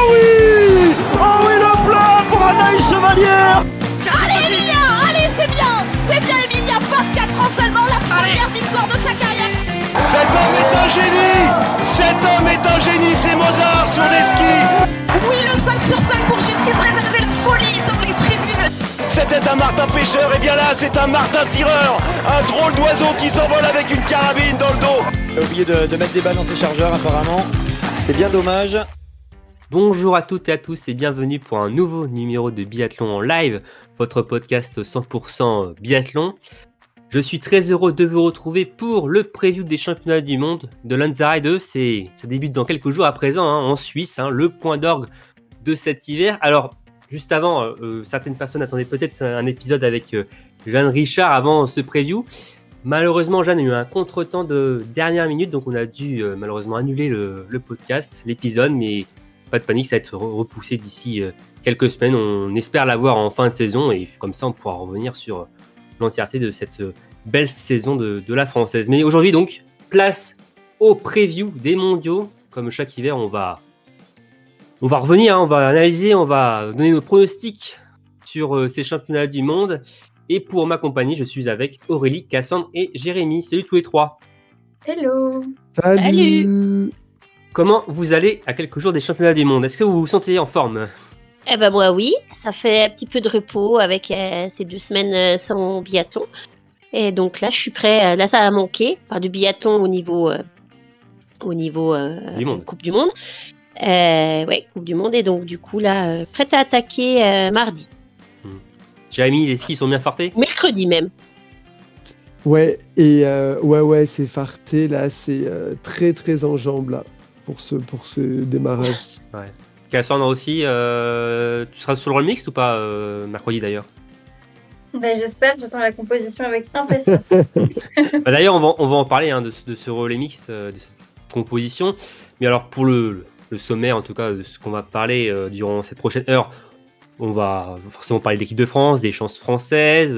oui! Oh oui, le plat pour Anaïs Chevalier! Allez Emilia, allez c'est bien Emilia, 24 ans seulement, la première victoire de sa carrière. Cet homme est un génie, c'est Mozart sur des skis. Oui, le 5 sur 5 pour Justine Brezal, c'est la folie dans les tribunes. C'était un martin pêcheur, et bien là c'est un martin tireur, un drôle d'oiseau qui s'envole avec une carabine dans le dos. Il a oublié de mettre des balles dans ses chargeurs apparemment, c'est bien dommage. Bonjour à toutes et à tous et bienvenue pour un nouveau numéro de Biathlon en live, votre podcast 100% biathlon. Je suis très heureux de vous retrouver pour le preview des championnats du monde de Lanzarote 2. Ça débute dans quelques jours à présent en Suisse, le point d'orgue de cet hiver. Alors, juste avant, certaines personnes attendaient peut-être un épisode avec Jeanne Richard avant ce preview. Malheureusement, Jeanne a eu un contretemps de dernière minute, donc on a dû malheureusement annuler le podcast, l'épisode, mais pas de panique, ça va être repoussé d'ici quelques semaines. On espère l'avoir en fin de saison et comme ça, on pourra revenir sur l'entièreté de cette belle saison de la française. Mais aujourd'hui, donc, place au preview des mondiaux. Comme chaque hiver, on va revenir, on va analyser, on va donner nos pronostics sur ces championnats du monde. Et pour m'accompagner, je suis avec Aurélie, Cassandre et Jérémy. Salut tous les trois. Hello. Salut. Comment vous allez à quelques jours des championnats du monde? Est-ce que vous vous sentez en forme? Eh ben moi oui, ça fait un petit peu de repos avec ces 2 semaines sans biathlon. Et donc là, je suis prêt. Là, ça a manqué. Pas de biathlon au niveau Du monde. Coupe du Monde. Ouais, Coupe du Monde. Et donc, du coup, là, prête à attaquer mardi. Jérémy, les skis sont bien fartés? Mercredi même. Ouais, et ouais, c'est farté, là, c'est très, très en jambes, là, pour ce démarrage. Ouais. Cassandre aussi, tu seras sur le rôle mixte ou pas mercredi d'ailleurs? J'espère, j'attends la composition avec impatience. D'ailleurs, on va en parler de ce relais mixte, de cette composition. Mais alors, pour le sommaire, en tout cas, de ce qu'on va parler durant cette prochaine heure, on va forcément parler de l'équipe de France, des chances françaises.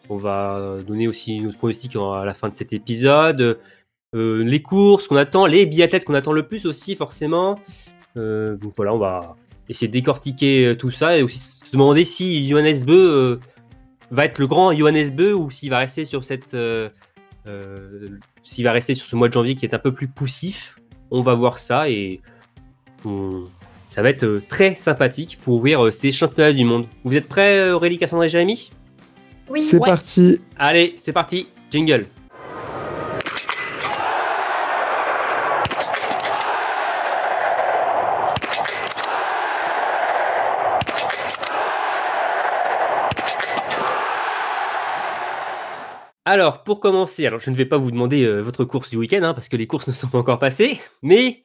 On va donner aussi notre pronostic à la fin de cet épisode. Les courses qu'on attend, les biathlètes qu'on attend le plus aussi, forcément. Donc voilà, on va essayer de décortiquer tout ça et aussi se demander si Johannes Beu va être le grand Johannes Beu ou s'il va rester sur ce mois de janvier qui est un peu plus poussif. On va voir ça et ça va être très sympathique pour ouvrir ces championnats du monde. Vous êtes prêts, Aurélie, Cassandre et Jérémy? Oui, C'est parti. Allez, c'est parti, jingle. Alors, pour commencer, je ne vais pas vous demander votre course du week-end, parce que les courses ne sont pas encore passées, mais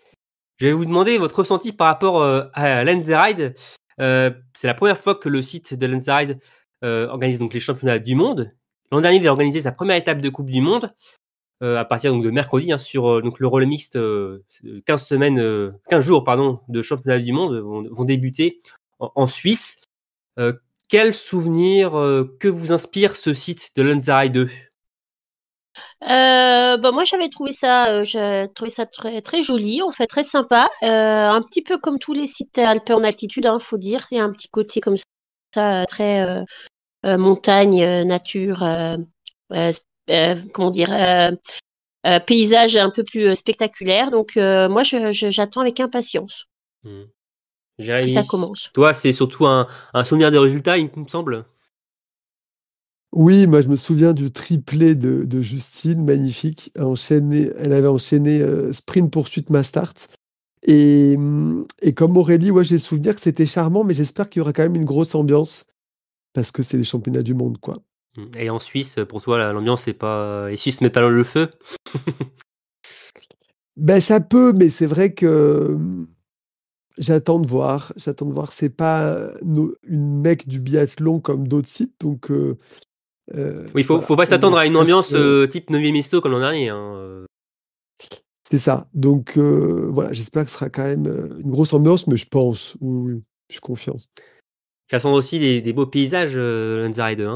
je vais vous demander votre ressenti par rapport à Lanzarote. C'est la première fois que le site de Lanzarote organise donc les championnats du monde. L'an dernier, il a organisé sa première étape de Coupe du Monde à partir donc, de mercredi sur donc, le relais mixte. 15 jours de championnats du monde vont débuter en Suisse. Quel souvenir que vous inspire ce site de Lanzarote 2? Moi j'avais trouvé ça, très très joli, en fait très sympa, un petit peu comme tous les sites alpins en altitude, faut dire. Il y a un petit côté comme ça très montagne, nature, comment dire, paysage un peu plus spectaculaire. Donc moi j'attends avec impatience que Jérémy, ça commence. toi c'est surtout un souvenir de résultat, il me semble. Oui, moi je me souviens du triplé de Justine, magnifique. Elle avait enchaîné sprint poursuite mass start. Et comme Aurélie, j'ai souvenir que c'était charmant, mais j'espère qu'il y aura quand même une grosse ambiance parce que c'est les championnats du monde, quoi. Et en Suisse, pour toi, l'ambiance c'est pas, les Suisses mettent pas le feu? Ça peut, mais c'est vrai que j'attends de voir. C'est pas une mecque du biathlon comme d'autres sites, donc. Oui, faut pas s'attendre à une ambiance type 9e Misto comme l'an dernier. C'est ça. Donc j'espère que ce sera quand même une grosse ambiance, mais je pense, oui, je suis confiant. Cassandre aussi des beaux paysages, Lanzarote 2.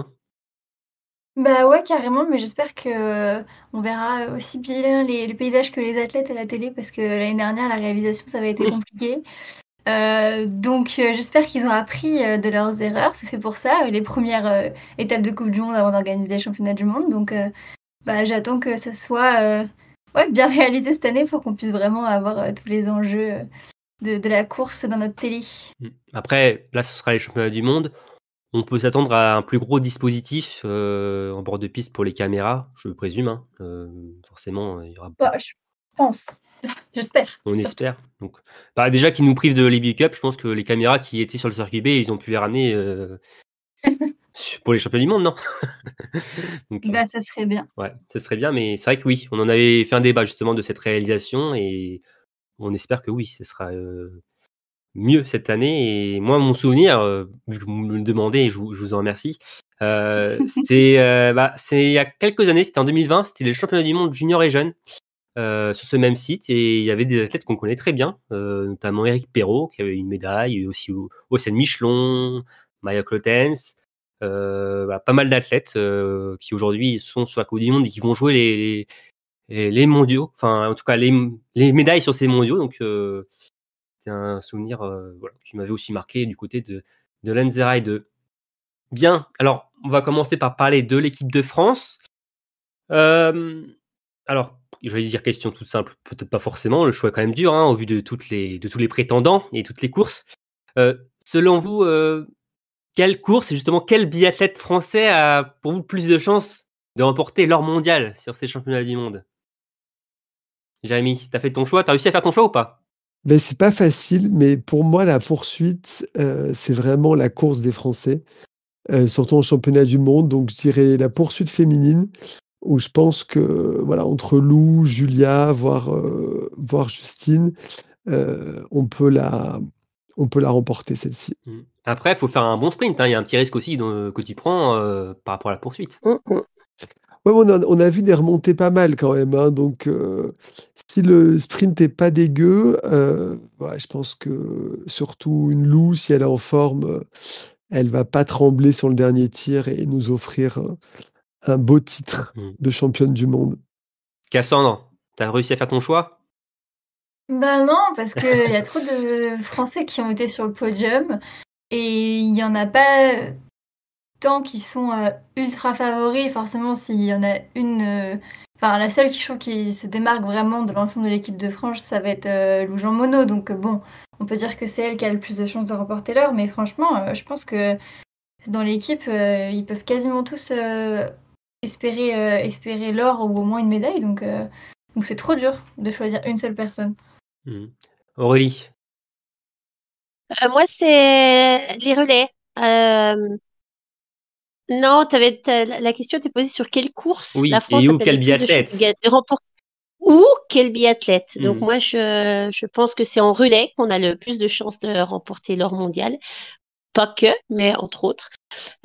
Bah ouais, carrément, mais j'espère que on verra aussi bien les paysages que les athlètes à la télé, parce que l'année dernière, la réalisation, ça avait été compliqué. Donc j'espère qu'ils ont appris de leurs erreurs. C'est fait pour ça, les premières étapes de Coupe du Monde avant d'organiser les championnats du monde. Donc j'attends que ça soit bien réalisé cette année pour qu'on puisse vraiment avoir tous les enjeux de la course dans notre télé. Après, là, ce sera les championnats du monde. On peut s'attendre à un plus gros dispositif en bord de piste pour les caméras, je présume. Hein. Forcément, il y aura. Je pense. J'espère. On espère. Donc, déjà qu'ils nous privent de l'EB Cup, je pense que les caméras qui étaient sur le circuit B, ils ont pu les ramener pour les championnats du monde, non? Donc, ça serait bien. Ouais, ça serait bien, mais c'est vrai que oui, on en avait fait un débat justement de cette réalisation et on espère que oui, ce sera mieux cette année. Et moi, mon souvenir, vu que vous me le demandez, et je vous en remercie, c'est il y a quelques années, c'était en 2020, c'était les championnats du monde junior et jeunes sur ce même site, et il y avait des athlètes qu'on connaît très bien, notamment Eric Perrault qui avait une médaille, il y a aussi Océane Michelon, Maya Clotens, pas mal d'athlètes qui aujourd'hui sont sur la Coupe du Monde et qui vont jouer les mondiaux, enfin en tout cas les médailles sur ces mondiaux. Donc c'est un souvenir qui m'avait aussi marqué du côté de Lenzerheide 2. Bien, alors on va commencer par parler de l'équipe de France. Alors, j'allais dire question toute simple, peut-être pas forcément, le choix est quand même dur au vu de tous les prétendants et toutes les courses. Selon vous, quelle course et justement quel biathlète français a pour vous plus de chances de remporter l'or mondial sur ces championnats du monde? Jérémy, t'as fait ton choix? T'as réussi à faire ton choix ou pas? C'est pas facile, mais pour moi, la poursuite, c'est vraiment la course des Français, surtout en championnat du monde. Donc, je dirais la poursuite féminine, où je pense que, voilà, entre Lou, Julia, voire Justine, on peut la remporter, celle-ci. Après, il faut faire un bon sprint. Il y a un petit risque aussi que tu prends par rapport à la poursuite. Ouais, on a vu des remontées pas mal quand même. Donc, si le sprint n'est pas dégueu, je pense que surtout une Lou, si elle est en forme, elle va pas trembler sur le dernier tir et nous offrir un beau titre de championne du monde. Cassandre, tu as réussi à faire ton choix? Non, parce qu'il y a trop de Français qui ont été sur le podium et il n'y en a pas tant qui sont ultra favoris. Forcément, s'il y en a une... la seule qui, je trouve, qui se démarque vraiment de l'ensemble de l'équipe de France, ça va être Lou Jean Monod. Donc bon, on peut dire que c'est elle qui a le plus de chances de remporter l'or, mais franchement, je pense que dans l'équipe, ils peuvent quasiment tous espérer l'or ou au moins une médaille. Donc c'est trop dur de choisir une seule personne. Aurélie? Moi, c'est les relais. Non, la question était posée sur quelle course oui, la France et a où quel biathlète de remporter. Ou quel biathlète. Donc moi, je pense que c'est en relais qu'on a le plus de chances de remporter l'or mondial. Pas que, mais entre autres.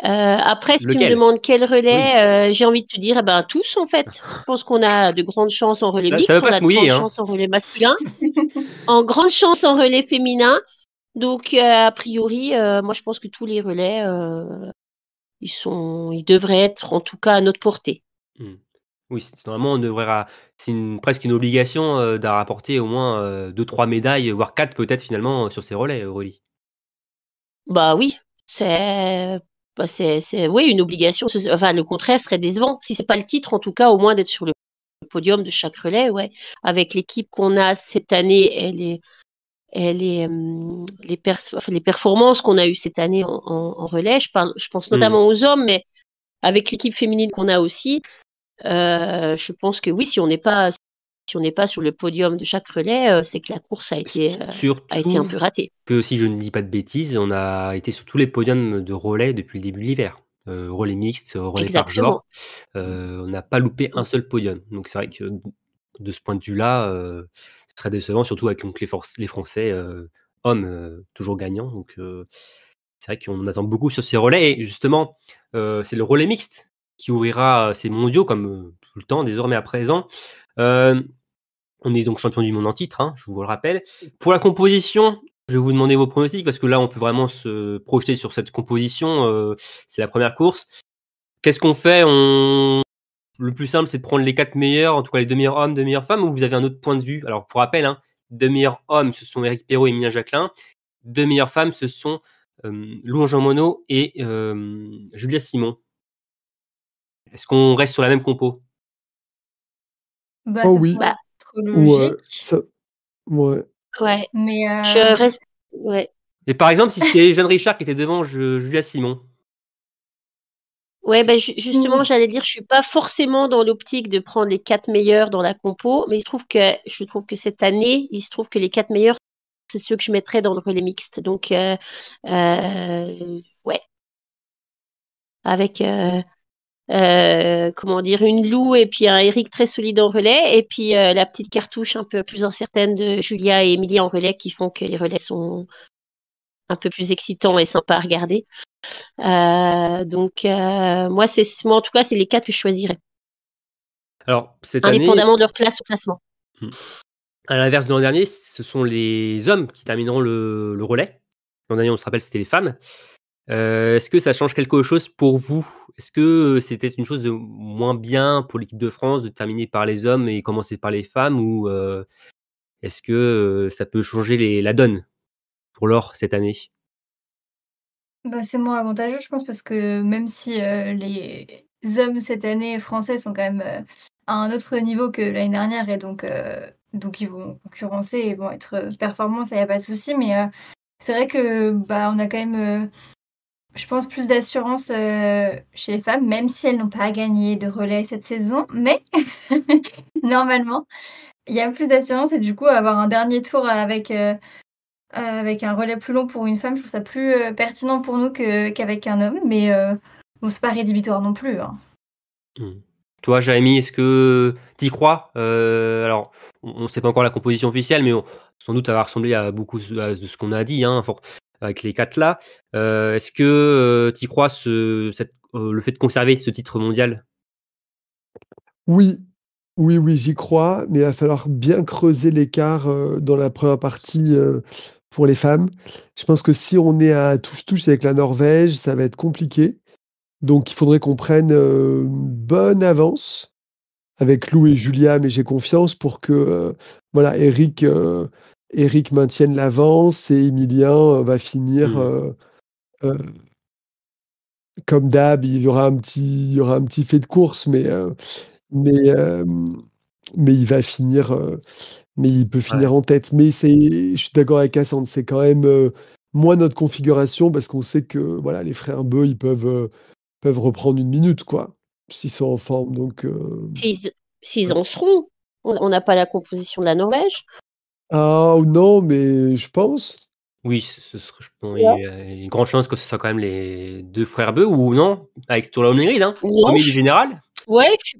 Après, si tu me demandes quel relais, j'ai envie de te dire, tous en fait. Je pense qu'on a de grandes chances en relais mixte, on a de grandes chances en relais masculin, en grande chance en relais féminin. Donc a priori, moi je pense que tous les relais, ils devraient être en tout cas à notre portée. Oui, normalement c'est presque une obligation d'en rapporter au moins 2-3 médailles, voire 4 peut-être finalement sur ces relais, Aurélie. Oui, c'est une obligation. Enfin, le contraire serait décevant. Si c'est pas le titre, en tout cas, au moins d'être sur le podium de chaque relais, ouais. Avec l'équipe qu'on a cette année, les performances qu'on a eues cette année en relais, je pense notamment aux hommes, mais avec l'équipe féminine qu'on a aussi, je pense que oui, si on n'est pas sur le podium de chaque relais, c'est que la course a été un peu ratée. Que si je ne dis pas de bêtises, on a été sur tous les podiums de relais depuis le début de l'hiver. Relais mixte, relais par genre. On n'a pas loupé un seul podium. Donc c'est vrai que de ce point de vue-là, ce serait décevant, surtout avec les Français hommes toujours gagnants. Donc c'est vrai qu'on attend beaucoup sur ces relais. Et justement, c'est le relais mixte qui ouvrira ces mondiaux, comme tout le temps, désormais à présent. On est donc champion du monde en titre, je vous le rappelle. Pour la composition, je vais vous demander vos pronostics, parce que là, on peut vraiment se projeter sur cette composition. C'est la première course. Qu'est-ce qu'on fait? Le plus simple, c'est de prendre les 4 meilleurs, en tout cas les 2 meilleurs hommes, 2 meilleures femmes, ou vous avez un autre point de vue? Alors, pour rappel, 2 meilleurs hommes, ce sont Eric Perrault et Emilien Jacquelin. deux meilleures femmes, ce sont Lou Jean-Monod et Julia Simon. Est-ce qu'on reste sur la même compo? Bah, Oh ça oui. pourrait être Ouais, logique. ça, ouais. Ouais, Mais je reste. Ouais. Et par exemple, si c'était Jeanne Richard qui était devant Julia Simon. Ouais, ben justement, j'allais dire, je suis pas forcément dans l'optique de prendre les 4 meilleurs dans la compo, mais je trouve que cette année, il se trouve que les 4 meilleurs, c'est ceux que je mettrais dans le relais mixte. Donc, ouais, avec comment dire, une Lou et puis un Eric très solide en relais, et puis la petite cartouche un peu plus incertaine de Julia et Émilie en relais qui font que les relais sont un peu plus excitants et sympas à regarder. Donc, moi, en tout cas, c'est les 4 que je choisirais, Alors, cette année, indépendamment de leur place au classement. à l'inverse de l'an dernier, ce sont les hommes qui termineront le relais. L'an dernier, on se rappelle, c'était les femmes. Est-ce que ça change quelque chose pour vous? Est-ce que c'était une chose de moins bien pour l'équipe de France de terminer par les hommes et commencer par les femmes, ou est-ce que ça peut changer la donne pour l'or cette année? bah, c'est moins avantageux, je pense, parce que même si les hommes cette année français sont quand même à un autre niveau que l'année dernière, et donc ils vont concurrencer et vont être performants, ça y a pas de souci. Mais c'est vrai que bah on a quand même, je pense, plus d'assurance chez les femmes, même si elles n'ont pas gagné de relais cette saison. Mais normalement, il y a plus d'assurance, et du coup, avoir un dernier tour avec un relais plus long pour une femme, je trouve ça plus pertinent pour nous qu'avec un homme. Mais bon, c'est pas rédhibitoire non plus, hein. Toi, Jérémy, est-ce que tu y crois? Alors, on ne sait pas encore la composition officielle, mais sans doute, ça va ressembler à beaucoup de ce qu'on a dit, hein, avec les 4 là. Est-ce que tu y crois, le fait de conserver ce titre mondial? Oui, oui, j'y crois, mais il va falloir bien creuser l'écart dans la première partie pour les femmes. Je pense que si on est à touche-touche avec la Norvège, ça va être compliqué. Donc il faudrait qu'on prenne une bonne avance avec Lou et Julia, mais j'ai confiance pour que voilà, Eric maintienne l'avance, et Emilien va finir euh, comme d'hab. Il y aura un petit fait de course, mais, euh, mais il va finir, mais il peut finir en tête. Mais je suis d'accord avec Cassandre, c'est quand même moins notre configuration, parce qu'on sait que voilà, les frères Beu, ils peuvent reprendre une minute, quoi, s'ils sont en forme. Donc, S'ils en seront, on n'a pas la composition de la Norvège. ah non, mais je pense. Oui, il y a une grande chance que ce soit quand même les deux frères Beu, ou non, avec Sturla Omnerid, hein, Non, premier du général. Ouais, je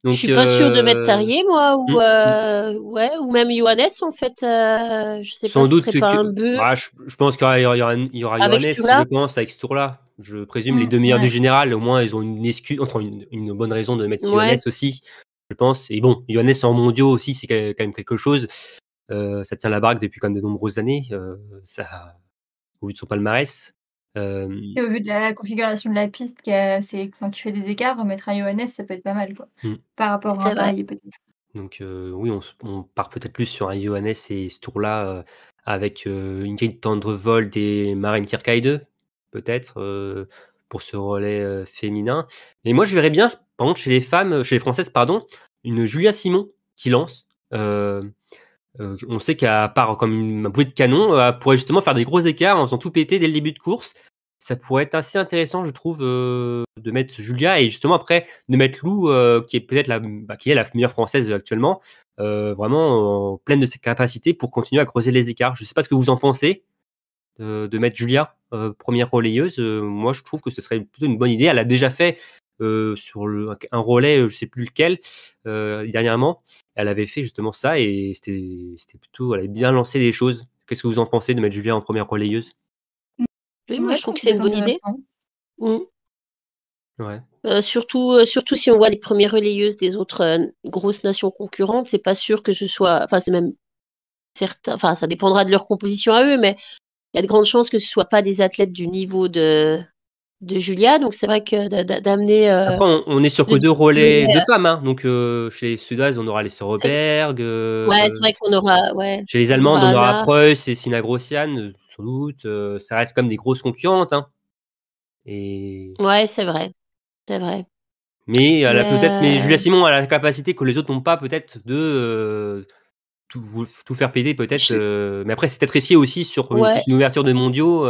Donc, suis pas sûre de mettre Tarier, moi, ouais, ou même Johannes, en fait. Je sais sans pas, ce doute serait pas un Beu je pense qu'il y aura avec Johannes, Sturla. je pense, avec Sturla. Je présume les deux meilleurs du général, au moins ils ont une excuse, une bonne raison de mettre Johannes aussi, je pense. Et bon, Johannes en mondiaux aussi, c'est quand même quelque chose. Ça tient la baraque depuis quand même de nombreuses années, au vu de son palmarès. Et au vu de la configuration de la piste qui fait des écarts, remettre un Johannes, ça peut être pas mal, quoi, par rapport à un Tarier, peut-être. Donc oui, on part peut-être plus sur un Johannes et Sturla avec Ingrid Tendrevold et Maren Kierkeide, peut-être, pour ce relais féminin. Mais moi, je verrais bien, par contre, chez les Françaises, pardon, une Julia Simon qui lance. On sait qu'à part comme un boulet de canon, elle pourrait justement faire des gros écarts en faisant tout péter dès le début de course. Ça pourrait être assez intéressant, je trouve, de mettre Julia, et justement après de mettre Lou, qui est peut-être la meilleure française actuellement, vraiment pleine de ses capacités pour continuer à creuser les écarts. Je ne sais pas ce que vous en pensez, de mettre Julia première relayeuse. Moi, je trouve que ce serait plutôt une bonne idée. Elle a déjà fait sur un relais, je ne sais plus lequel, dernièrement. Elle avait fait justement ça, et c'était plutôt, elle avait bien lancé les choses. Qu'est-ce que vous en pensez de mettre Julia en première relayeuse? Oui, moi je trouve que c'est une bonne idée. Ouais. Surtout si on voit les premières relayeuses des autres grosses nations concurrentes, c'est pas sûr que ce soit, enfin c'est même certain, enfin ça dépendra de leur composition à eux, mais il y a de grandes chances que ce soit pas des athlètes du niveau de Julia, donc c'est vrai que d'amener. Après, on est sur que 2 relais de femmes, hein. Donc chez les Suédoises, on aura les Sörberg. Ouais, c'est vrai qu'on aura. Ouais, chez les Allemandes, on aura Preuss et Sina Grossian. sans doute. Ça reste comme des grosses concurrentes. Hein. Et... Ouais, c'est vrai. C'est vrai. Mais elle a peut-être, mais Julia Euh, Simon a la capacité que les autres n'ont pas peut-être de tout faire péter peut-être. je- Mais après c'est peut-être risqué aussi sur Ouais, une ouverture de mondiaux,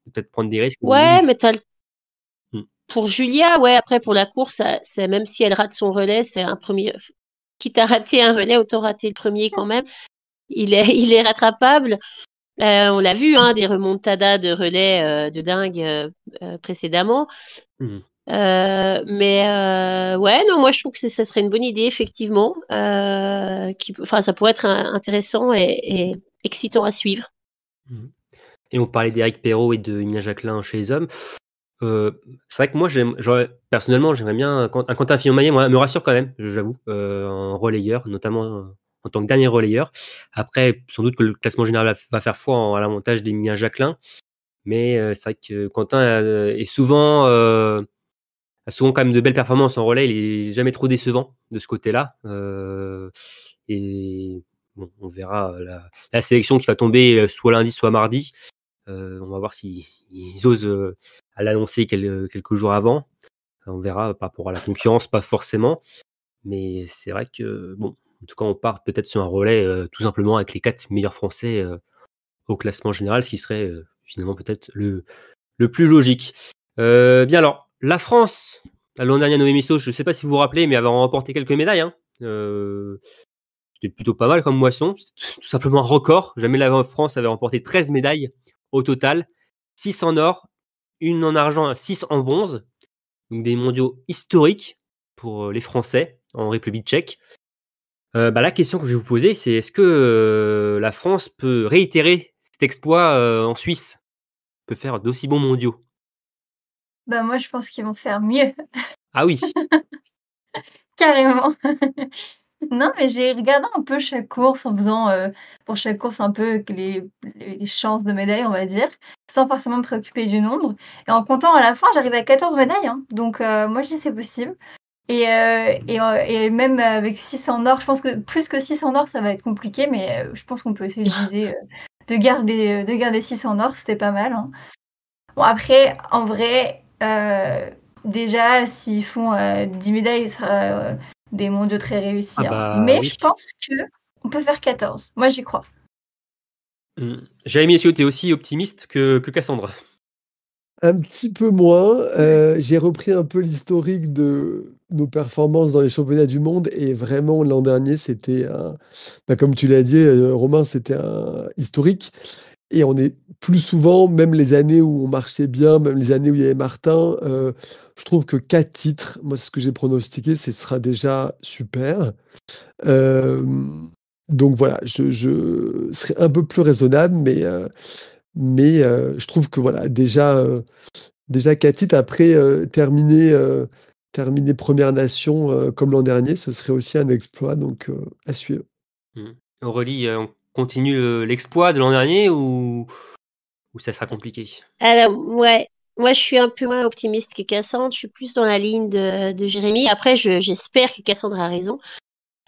peut-être prendre des risques au ouais, début. mais Mm. pour Julia, ouais, après pour la course, c'est même si elle rate son relais, c'est un premier. Quitte à rater un relais, autant rater le premier quand même. Il est rattrapable. On l'a vu, hein, des remontadas de relais de dingue précédemment. Mm. Ouais, non, moi je trouve que ça serait une bonne idée, effectivement. Enfin, ça pourrait être intéressant et excitant à suivre. Mm. Et on parlait d'Éric Perrault et de Emilia Jacquelin chez les hommes. C'est vrai que moi, personnellement, j'aimerais bien un Quentin Fillon-Maillet, moi, me rassure quand même, j'avoue, en relayeur, notamment en tant que dernier relayeur. Après, sans doute que le classement général va faire foi à l'avantage d'Emilien Jacquelin, mais c'est vrai que Quentin a souvent quand même de belles performances en relais, il est jamais trop décevant de ce côté-là. Et bon, on verra la sélection qui va tomber soit lundi, soit mardi. On va voir s'ils osent à l'annoncer quelques jours avant. On verra par rapport à la concurrence, pas forcément. Mais c'est vrai que, bon, en tout cas, on part peut-être sur un relais tout simplement avec les 4 meilleurs Français au classement général, ce qui serait finalement peut-être le plus logique. Bien alors, la France, l'an dernier, Noémie Sauce, je ne sais pas si vous vous rappelez, mais avait remporté quelques médailles. Hein. C'était plutôt pas mal comme moisson. C'était tout simplement un record. Jamais la France avait remporté 13 médailles au total. 6 en or, 1 en argent, 6 en bronze. Donc des mondiaux historiques pour les Français en République tchèque. La question que je vais vous poser, c'est est-ce que la France peut réitérer cet exploit en Suisse, peut faire d'aussi bons mondiaux? Bah moi, je pense qu'ils vont faire mieux, Ah oui. carrément. Non, mais j'ai regardé un peu chaque course en faisant, pour chaque course un peu les chances de médailles, on va dire, sans forcément me préoccuper du nombre et en comptant à la fin, j'arrive à 14 médailles, hein, donc moi je dis: «C'est possible» et même avec 6 en or, je pense que plus que 6 en or, ça va être compliqué, mais je pense qu'on peut essayer de viser, de garder 6 en or, c'était pas mal, hein. Bon après, en vrai, déjà s'ils font, 10 médailles, ce sera, des mondiaux très Ah réussis, hein. bah Mais oui. je pense qu'on peut faire 14. Moi, j'y crois. Jérémy, est-ce que tu es aussi optimiste que Cassandre? Un petit peu moins. J'ai repris un peu l'historique de nos performances dans les championnats du monde et vraiment l'an dernier, c'était comme tu l'as dit, Romain, c'était un historique. Et on est plus souvent, même les années où on marchait bien, même les années où il y avait Martin, je trouve que 4 titres, moi, c'est ce que j'ai pronostiqué, ce sera déjà super. Donc voilà, je serais un peu plus raisonnable, mais je trouve que voilà, déjà 4 titres, après terminer Première Nation comme l'an dernier, ce serait aussi un exploit, donc à suivre. Aurélie, on continue l'exploit de l'an dernier ou ça sera compliqué? Alors, ouais, moi je suis un peu moins optimiste que Cassandre. Je suis plus dans la ligne de Jérémy. Après, j'espère que Cassandre a raison.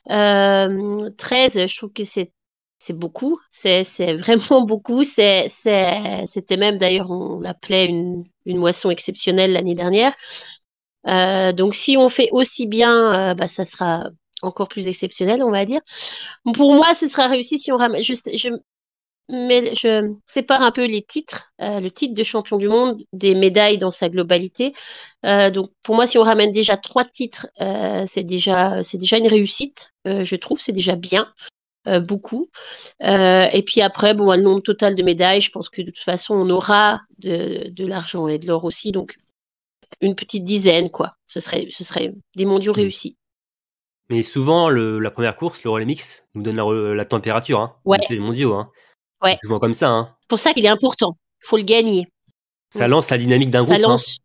13, je trouve que c'est beaucoup. C'est vraiment beaucoup. C'était même d'ailleurs, on l'appelait une moisson exceptionnelle l'année dernière. Donc si on fait aussi bien, ça sera encore plus exceptionnel, on va dire. Pour moi, ce sera réussi si on ramène. Mais je sépare un peu les titres, le titre de champion du monde des médailles dans sa globalité. Donc pour moi, si on ramène déjà 3 titres, c'est déjà une réussite. Je trouve, c'est déjà bien, beaucoup. Et puis après, bon, le nombre total de médailles, je pense que de toute façon, on aura de l'argent et de l'or aussi, donc une petite dizaine, quoi. Ce serait des mondiaux réussis. Mais souvent, la première course, le relais mix, nous donne la température hein, Ouais, des mondiaux. Hein. ouais. C'est souvent comme ça. Hein. C'est pour ça qu'il est important. Il faut le gagner. Ça lance la dynamique d'un Ça groupe. Hein. lance,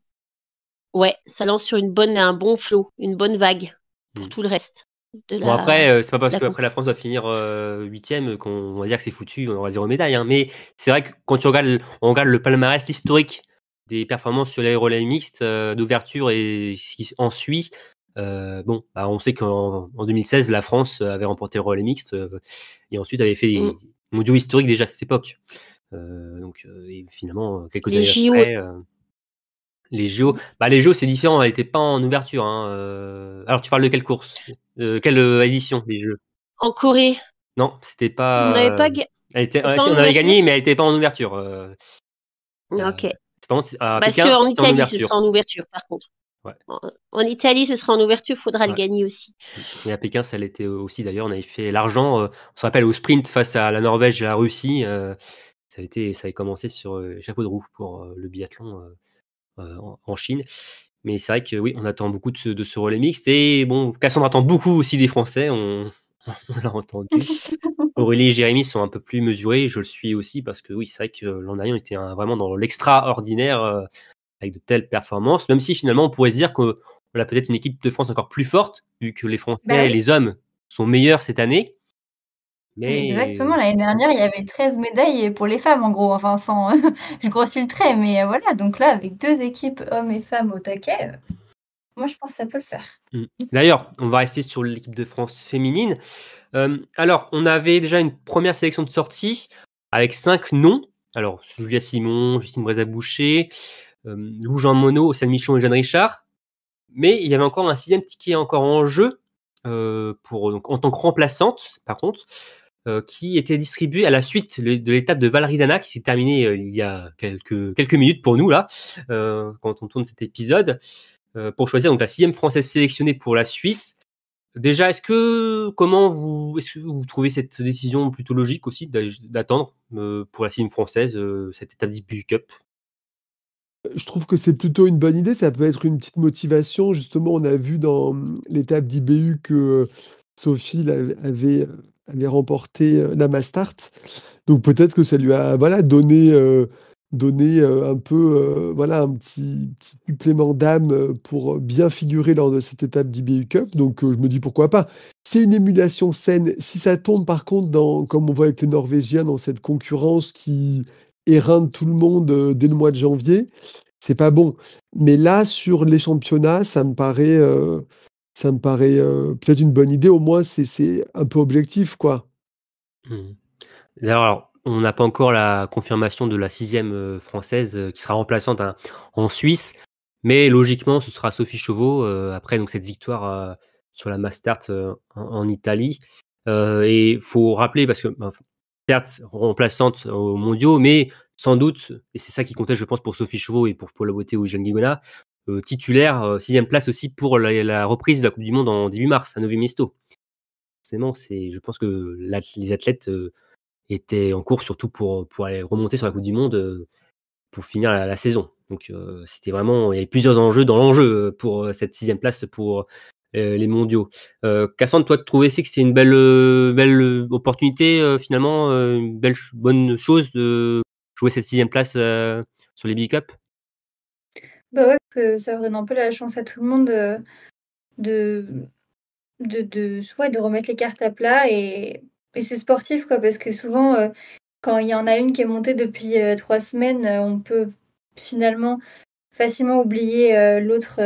ouais, ça lance sur un bon flot, une bonne vague pour tout le reste de Bon après, c'est pas parce la qu'après la France va finir 8e qu'on va dire que c'est foutu, on aura 0 médaille. Hein. Mais c'est vrai que quand on regarde le palmarès historique des performances sur les relais mixtes d'ouverture et ce qui en suit, on sait qu'en 2016, la France avait remporté le relais mixte et ensuite avait fait mondiaux historiques déjà à cette époque. Et finalement, quelques Les années JO. après, les JO, les JO c'est différent, elle n'était pas en ouverture. Alors tu parles de quelle course, quelle édition des Jeux? En Corée, Non, c'était on pas. n'avait pas, Si, on avait gagné, mais elle n'était pas en ouverture. Ok. Par contre, à Bah, Pékin, en c'était en Italie, ce ouverture. sera en ouverture, par contre. Ouais. En Italie, ce sera en ouverture, faudra le Ouais. gagner aussi. Et à Pékin, ça l'était aussi d'ailleurs. On avait fait l'argent. On se rappelle au sprint face à la Norvège et la Russie. Ça avait commencé sur chapeau de roue pour le biathlon en Chine. Mais c'est vrai que oui, on attend beaucoup de ce relais mixte. Et bon, Cassandre attend beaucoup aussi des Français. On l'a entendu. Aurélie et Jérémy sont un peu plus mesurés. Je le suis aussi parce que oui, c'est vrai que l'an dernier, on était vraiment dans l'extraordinaire avec de telles performances. Même si finalement, on pourrait se dire qu'on a peut-être une équipe de France encore plus forte, vu que les Français Bah et oui. les hommes sont meilleurs cette année. Mais Exactement, l'année dernière, il y avait 13 médailles pour les femmes, en gros. Enfin, sans... je grossis le trait, mais voilà. Donc là, avec 2 équipes, hommes et femmes au taquet, moi, je pense que ça peut le faire. D'ailleurs, on va rester sur l'équipe de France féminine. Alors, on avait déjà une première sélection de sortie avec 5 noms. Alors, Julia Simon, Justine Brézat-Boucher, Lou-Jean Monod, Océane Michon et Jeanne Richard. Mais il y avait encore un 6e ticket encore en jeu, donc, en tant que remplaçante, par contre, qui était distribué à la suite de l'étape de Valridana qui s'est terminée il y a quelques minutes pour nous, là, quand on tourne cet épisode, pour choisir donc la 6e française sélectionnée pour la Suisse. Déjà, est-ce que vous trouvez cette décision plutôt logique aussi d'attendre pour la 6e française cette étape d'IBU Cup? Je trouve que c'est plutôt une bonne idée. Ça peut être une petite motivation. Justement, on a vu dans l'étape d'IBU que Sophie avait remporté la Mastart. Donc peut-être que ça lui a donné un peu un petit supplément d'âme pour bien figurer lors de cette étape d'IBU Cup. Donc je me dis pourquoi pas. C'est une émulation saine. Si ça tombe par contre comme on voit avec les Norvégiens, dans cette concurrence qui éreinte tout le monde dès le mois de janvier, c'est pas bon. Mais là, sur les championnats, ça me paraît peut-être une bonne idée. Au moins, c'est un peu objectif, quoi. D'ailleurs, alors, on n'a pas encore la confirmation de la 6e française qui sera remplaçante en Suisse, mais logiquement, ce sera Sophie Chauveau après donc cette victoire sur la Mastart en Italie. Et il faut rappeler, parce que certes, remplaçante aux mondiaux, mais sans doute, et c'est ça qui comptait, je pense, pour Sophie Chauveau et pour Paula Beauté ou Jeanne Guigona, titulaire, 6e place aussi pour la reprise de la Coupe du Monde en début mars à Novi Mesto. Forcément, je pense que les athlètes étaient en course surtout pour aller remonter sur la Coupe du Monde pour finir la saison. Donc c'était vraiment, il y avait plusieurs enjeux dans l'enjeu pour cette 6e place pour les mondiaux. Cassandre, toi, tu trouvais que c'était une belle opportunité finalement, une bonne chose de jouer cette 6e place sur les Big Cup? Bah ouais, parce que ça redonne un peu la chance à tout le monde de, de remettre les cartes à plat et c'est sportif, quoi, parce que souvent, quand il y en a une qui est montée depuis 3 semaines, on peut finalement facilement oublier l'autre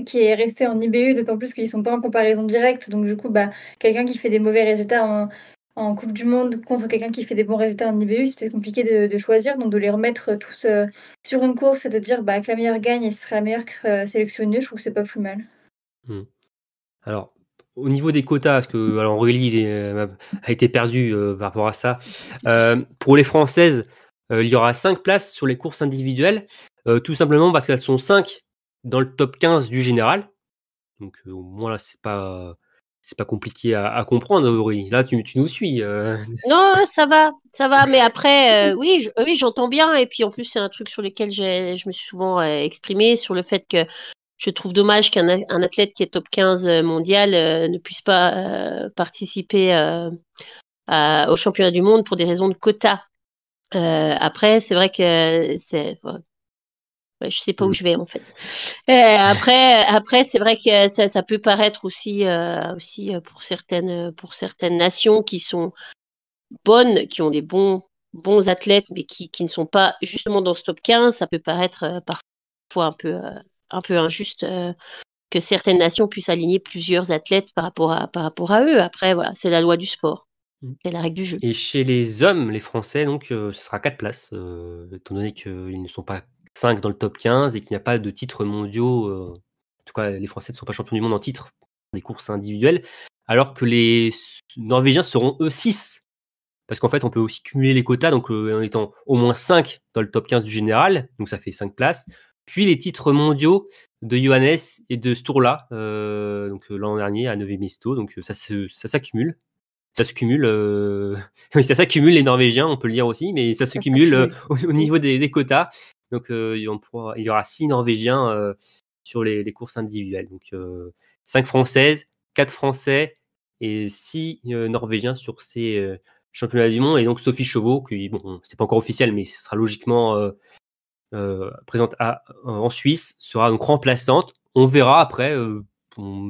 qui est resté en IBU, d'autant plus qu'ils sont pas en comparaison directe. Donc du coup, quelqu'un qui fait des mauvais résultats en Coupe du Monde contre quelqu'un qui fait des bons résultats en IBU, c'est peut-être compliqué de choisir. Donc de les remettre tous sur une course et de dire que la meilleure gagne et ce sera la meilleure sélectionnée, je trouve que c'est pas plus mal. Alors, au niveau des quotas, parce que alors, Aurélie a été perdue par rapport à ça, pour les Françaises, il y aura 5 places sur les courses individuelles, tout simplement parce qu'elles sont 5 dans le top 15 du général. Donc au moins là, c'est pas compliqué à comprendre, Aurélie. Là, tu nous suis. Non, ça va. Mais après, oui, j'entends bien. Et puis en plus, c'est un truc sur lequel je me suis souvent exprimée sur le fait que je trouve dommage qu'un athlète qui est top 15 mondial ne puisse pas participer au championnat du monde pour des raisons de quota. Après, c'est vrai que je sais pas où je vais en fait. Après, c'est vrai que ça peut paraître aussi pour certaines nations qui sont bonnes, qui ont des bons athlètes, mais qui ne sont pas justement dans ce top 15, ça peut paraître parfois un peu injuste que certaines nations puissent aligner plusieurs athlètes par rapport à eux. Après, voilà, c'est la loi du sport. C'est la règle du jeu. Et chez les hommes, les Français, donc, ce sera 4 places, étant donné qu'ils ne sont pas 5 dans le top 15 et qu'il n'y a pas de titres mondiaux. En tout cas, les Français ne sont pas champions du monde en titre des courses individuelles, alors que les Norvégiens seront eux 6. Parce qu'en fait, on peut aussi cumuler les quotas, donc en étant au moins 5 dans le top 15 du général, donc ça fait 5 places. Puis les titres mondiaux de Johannes et de Sturla, donc l'an dernier à Nové-Mesto, donc ça s'accumule. Ça se cumule, oui, ça s'accumule les Norvégiens, on peut le dire aussi, mais ça se cumule au niveau des quotas. Donc il y aura 6 Norvégiens sur les courses individuelles. Donc 5 Françaises, 4 Français et 6 Norvégiens sur ces championnats du monde. Et donc Sophie Chauveau, qui, bon, c'est pas encore officiel, mais ce sera logiquement présente en Suisse, sera donc remplaçante. On verra après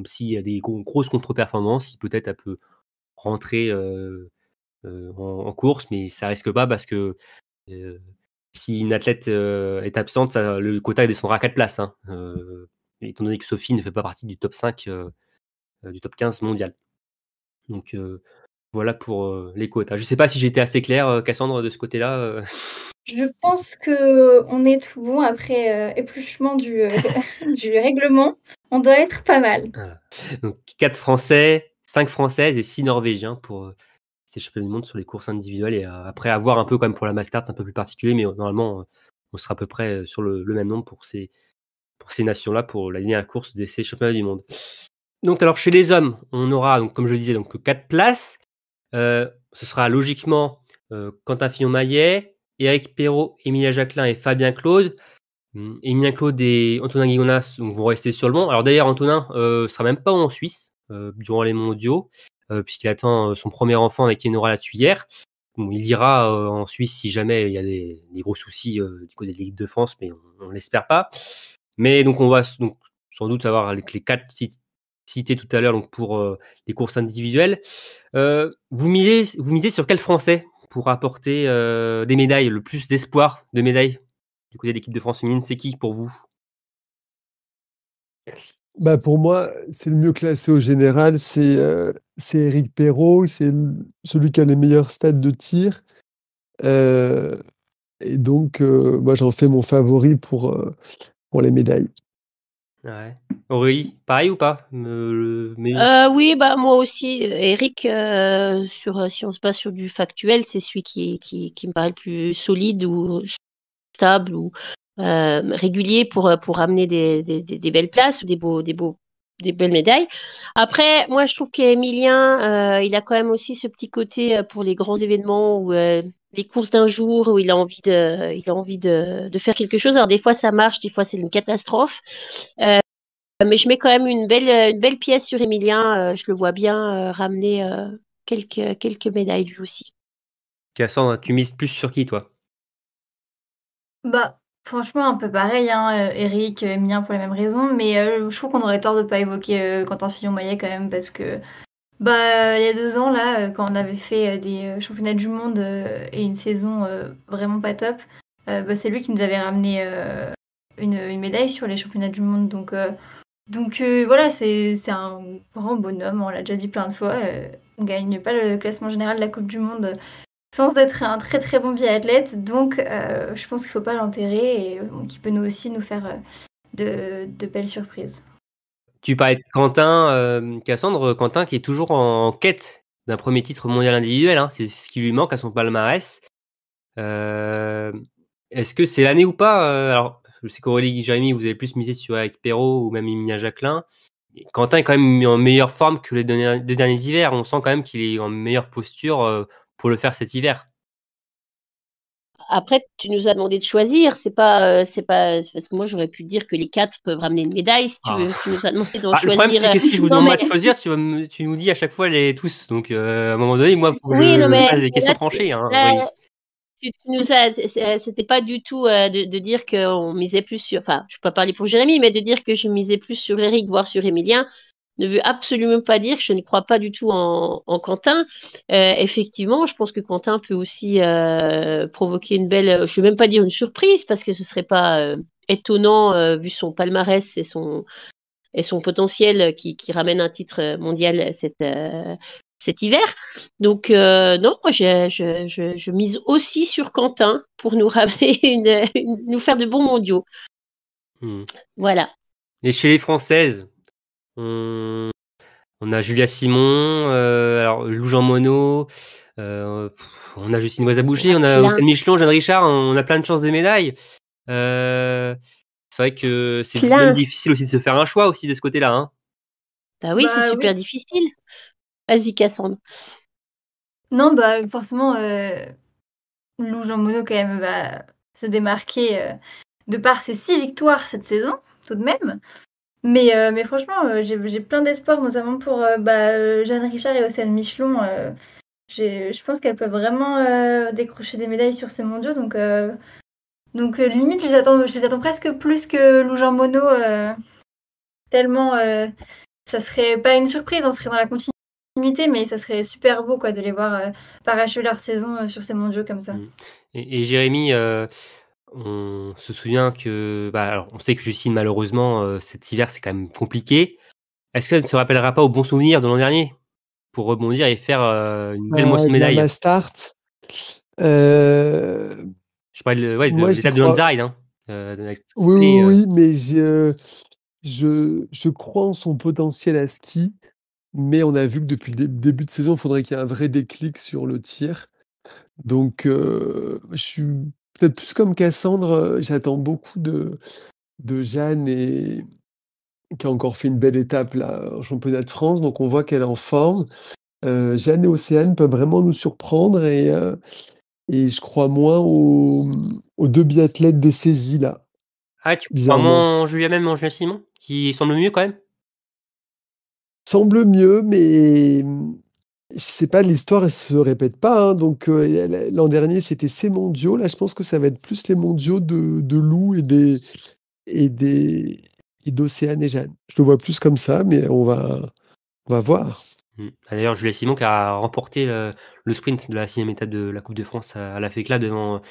s'il y a des grosses contre-performances, si peut-être elle peut rentrer en course, mais ça risque pas parce que si une athlète est absente, le quota descendra à 4 places. Hein, étant donné que Sophie ne fait pas partie du top 5, du top 15 mondial. Donc voilà pour les quotas. Je ne sais pas si j'étais assez clair, Cassandre, de ce côté-là. Je pense qu'on est tout bon après épluchement du règlement. On doit être pas mal. Voilà. Donc 4 Français, 5 Françaises et 6 Norvégiens pour ces championnats du monde sur les courses individuelles. Et après, à voir un peu quand même pour la Masters, c'est un peu plus particulier, mais normalement, on sera à peu près sur le même nombre pour ces nations-là pour la dernière course de ces championnats du monde. Donc, alors, chez les hommes, on aura, donc, comme je le disais, donc 4 places. Ce sera logiquement Quentin Fillon-Maillet, Éric Perrault, Emilia Jacquelin et Fabien Claude. Emilien Claude et Antonin Guigonas vont rester sur le banc. Alors d'ailleurs, Antonin sera même pas en Suisse durant les mondiaux, puisqu'il attend son premier enfant avec Enora Latuyère. Bon, il ira en Suisse si jamais il y a des gros soucis du côté de l'équipe de France, mais on l'espère pas. Mais donc on va donc sans doute avoir les 4 cités tout à l'heure donc pour les courses individuelles. Vous misez sur quel Français pour apporter des médailles, le plus d'espoir de médailles du côté de l'équipe de France féminine? C'est qui pour vous? Bah pour moi, c'est le mieux classé au général, c'est Éric Perrault, c'est celui qui a les meilleurs stades de tir. Et donc, moi, j'en fais mon favori pour les médailles. Ouais. Aurélie, pareil ou pas? Oui, bah moi aussi, Eric, si on se base sur du factuel, c'est celui qui me paraît le plus solide ou stable ou régulier pour amener des belles places ou des belles médailles. Après, moi, je trouve qu'Emilien, il a quand même aussi ce petit côté pour les grands événements ou les courses d'un jour où il a envie de faire quelque chose. Alors des fois ça marche, des fois c'est une catastrophe. Mais je mets quand même une belle pièce sur Emilien. Je le vois bien ramener quelques médailles lui aussi. Cassandre, tu mises plus sur qui, toi? Bah, franchement, un peu pareil, hein, Eric, Emilien pour les mêmes raisons, mais je trouve qu'on aurait tort de pas évoquer Quentin Fillon-Maillet quand même, parce que bah, il y a 2 ans, là, quand on avait fait des championnats du monde et une saison vraiment pas top, bah, c'est lui qui nous avait ramené une médaille sur les championnats du monde. Donc voilà, c'est un grand bonhomme, on l'a déjà dit plein de fois. On gagne pas le classement général de la Coupe du Monde sans être un très très bon biathlète. Donc je pense qu'il faut pas l'enterrer et qu'il peut nous aussi nous faire de belles surprises. Tu parlais de Quentin, Cassandre, Quentin qui est toujours en quête d'un premier titre mondial individuel, hein, c'est ce qui lui manque à son palmarès. Est-ce que c'est l'année ou pas? Alors, je sais qu'Aurélie, Jérémy, vous avez plus misé sur Eric Perrault ou même Emilia Jacquelin. Quentin est quand même en meilleure forme que les 2 derniers hivers. On sent quand même qu'il est en meilleure posture pour le faire cet hiver. Après, tu nous as demandé de choisir. C'est pas parce que moi j'aurais pu dire que les 4 peuvent ramener une médaille si tu veux. Tu nous as demandé d'en choisir. Le problème, c'est que si je vous demande de choisir, tu nous dis à chaque fois tous. Donc à un moment donné, moi, faut que je fasse des questions tranchées. Hein, tu nous as, c'était pas du tout de dire qu'on misait plus sur. Enfin, je peux pas parler pour Jérémy, mais de dire que je misais plus sur Eric, voire sur Emilien, ne veut absolument pas dire que je ne crois pas du tout en Quentin. Effectivement, je pense que Quentin peut aussi provoquer une belle, je ne vais même pas dire une surprise, parce que ce serait pas étonnant vu son palmarès et son potentiel qui ramène un titre mondial cet hiver. Donc non, moi je mise aussi sur Quentin pour nous ramener nous faire de bons mondiaux. Voilà. Et chez les Françaises, on a Julia Simon, alors Lou Jean Monod, on a Justine Boucher, on a Océane Michelon, Jeanne Richard, on a plein de chances de médailles. C'est vrai que c'est même difficile aussi de se faire un choix aussi de ce côté-là. Hein. Bah oui, c'est super difficile. Vas-y, Cassandre. Non, forcément, Lou Jean Monod quand même va se démarquer de par ses 6 victoires cette saison, tout de même. Mais franchement, j'ai plein d'espoir, notamment pour Jeanne Richard et Océane Michelon. Je pense qu'elles peuvent vraiment décrocher des médailles sur ces mondiaux. Donc limite, je les attends presque plus que Lou Jean Monod. Tellement ça serait pas une surprise, on serait dans la continuité, mais ça serait super beau de les voir parachever leur saison sur ces mondiaux comme ça. Et Jérémy, on se souvient que, alors on sait que Justine, malheureusement, cet hiver, c'est quand même compliqué. Est-ce qu'elle ne se rappellera pas au bon souvenir de l'an dernier pour rebondir et faire une belle moisson de médailles? La start. Je parlais de l'étape de Lanzarote. Hein, oui, mais je crois en son potentiel à ski, mais on a vu que depuis le début de saison, il faudrait qu'il y ait un vrai déclic sur le tir. Donc, je suis peut-être plus comme Cassandre, j'attends beaucoup de Jeanne, qui a encore fait une belle étape là, au championnat de France, donc on voit qu'elle est en forme. Jeanne et Océane peuvent vraiment nous surprendre, et je crois moins aux 2 biathlètes des saisies là. Ah, tu crois moins en Julia Simon, qui semble mieux quand même? Semble mieux, mais je sais pas, l'histoire elle se répète pas. Hein, donc l'an dernier c'était ces mondiaux. Là, je pense que ça va être plus les mondiaux de Lou et d'Océane et Jeanne. Je le vois plus comme ça, mais on va voir. D'ailleurs, Julia Simon qui a remporté le sprint de la 6e étape de la Coupe de France à la FECLA devant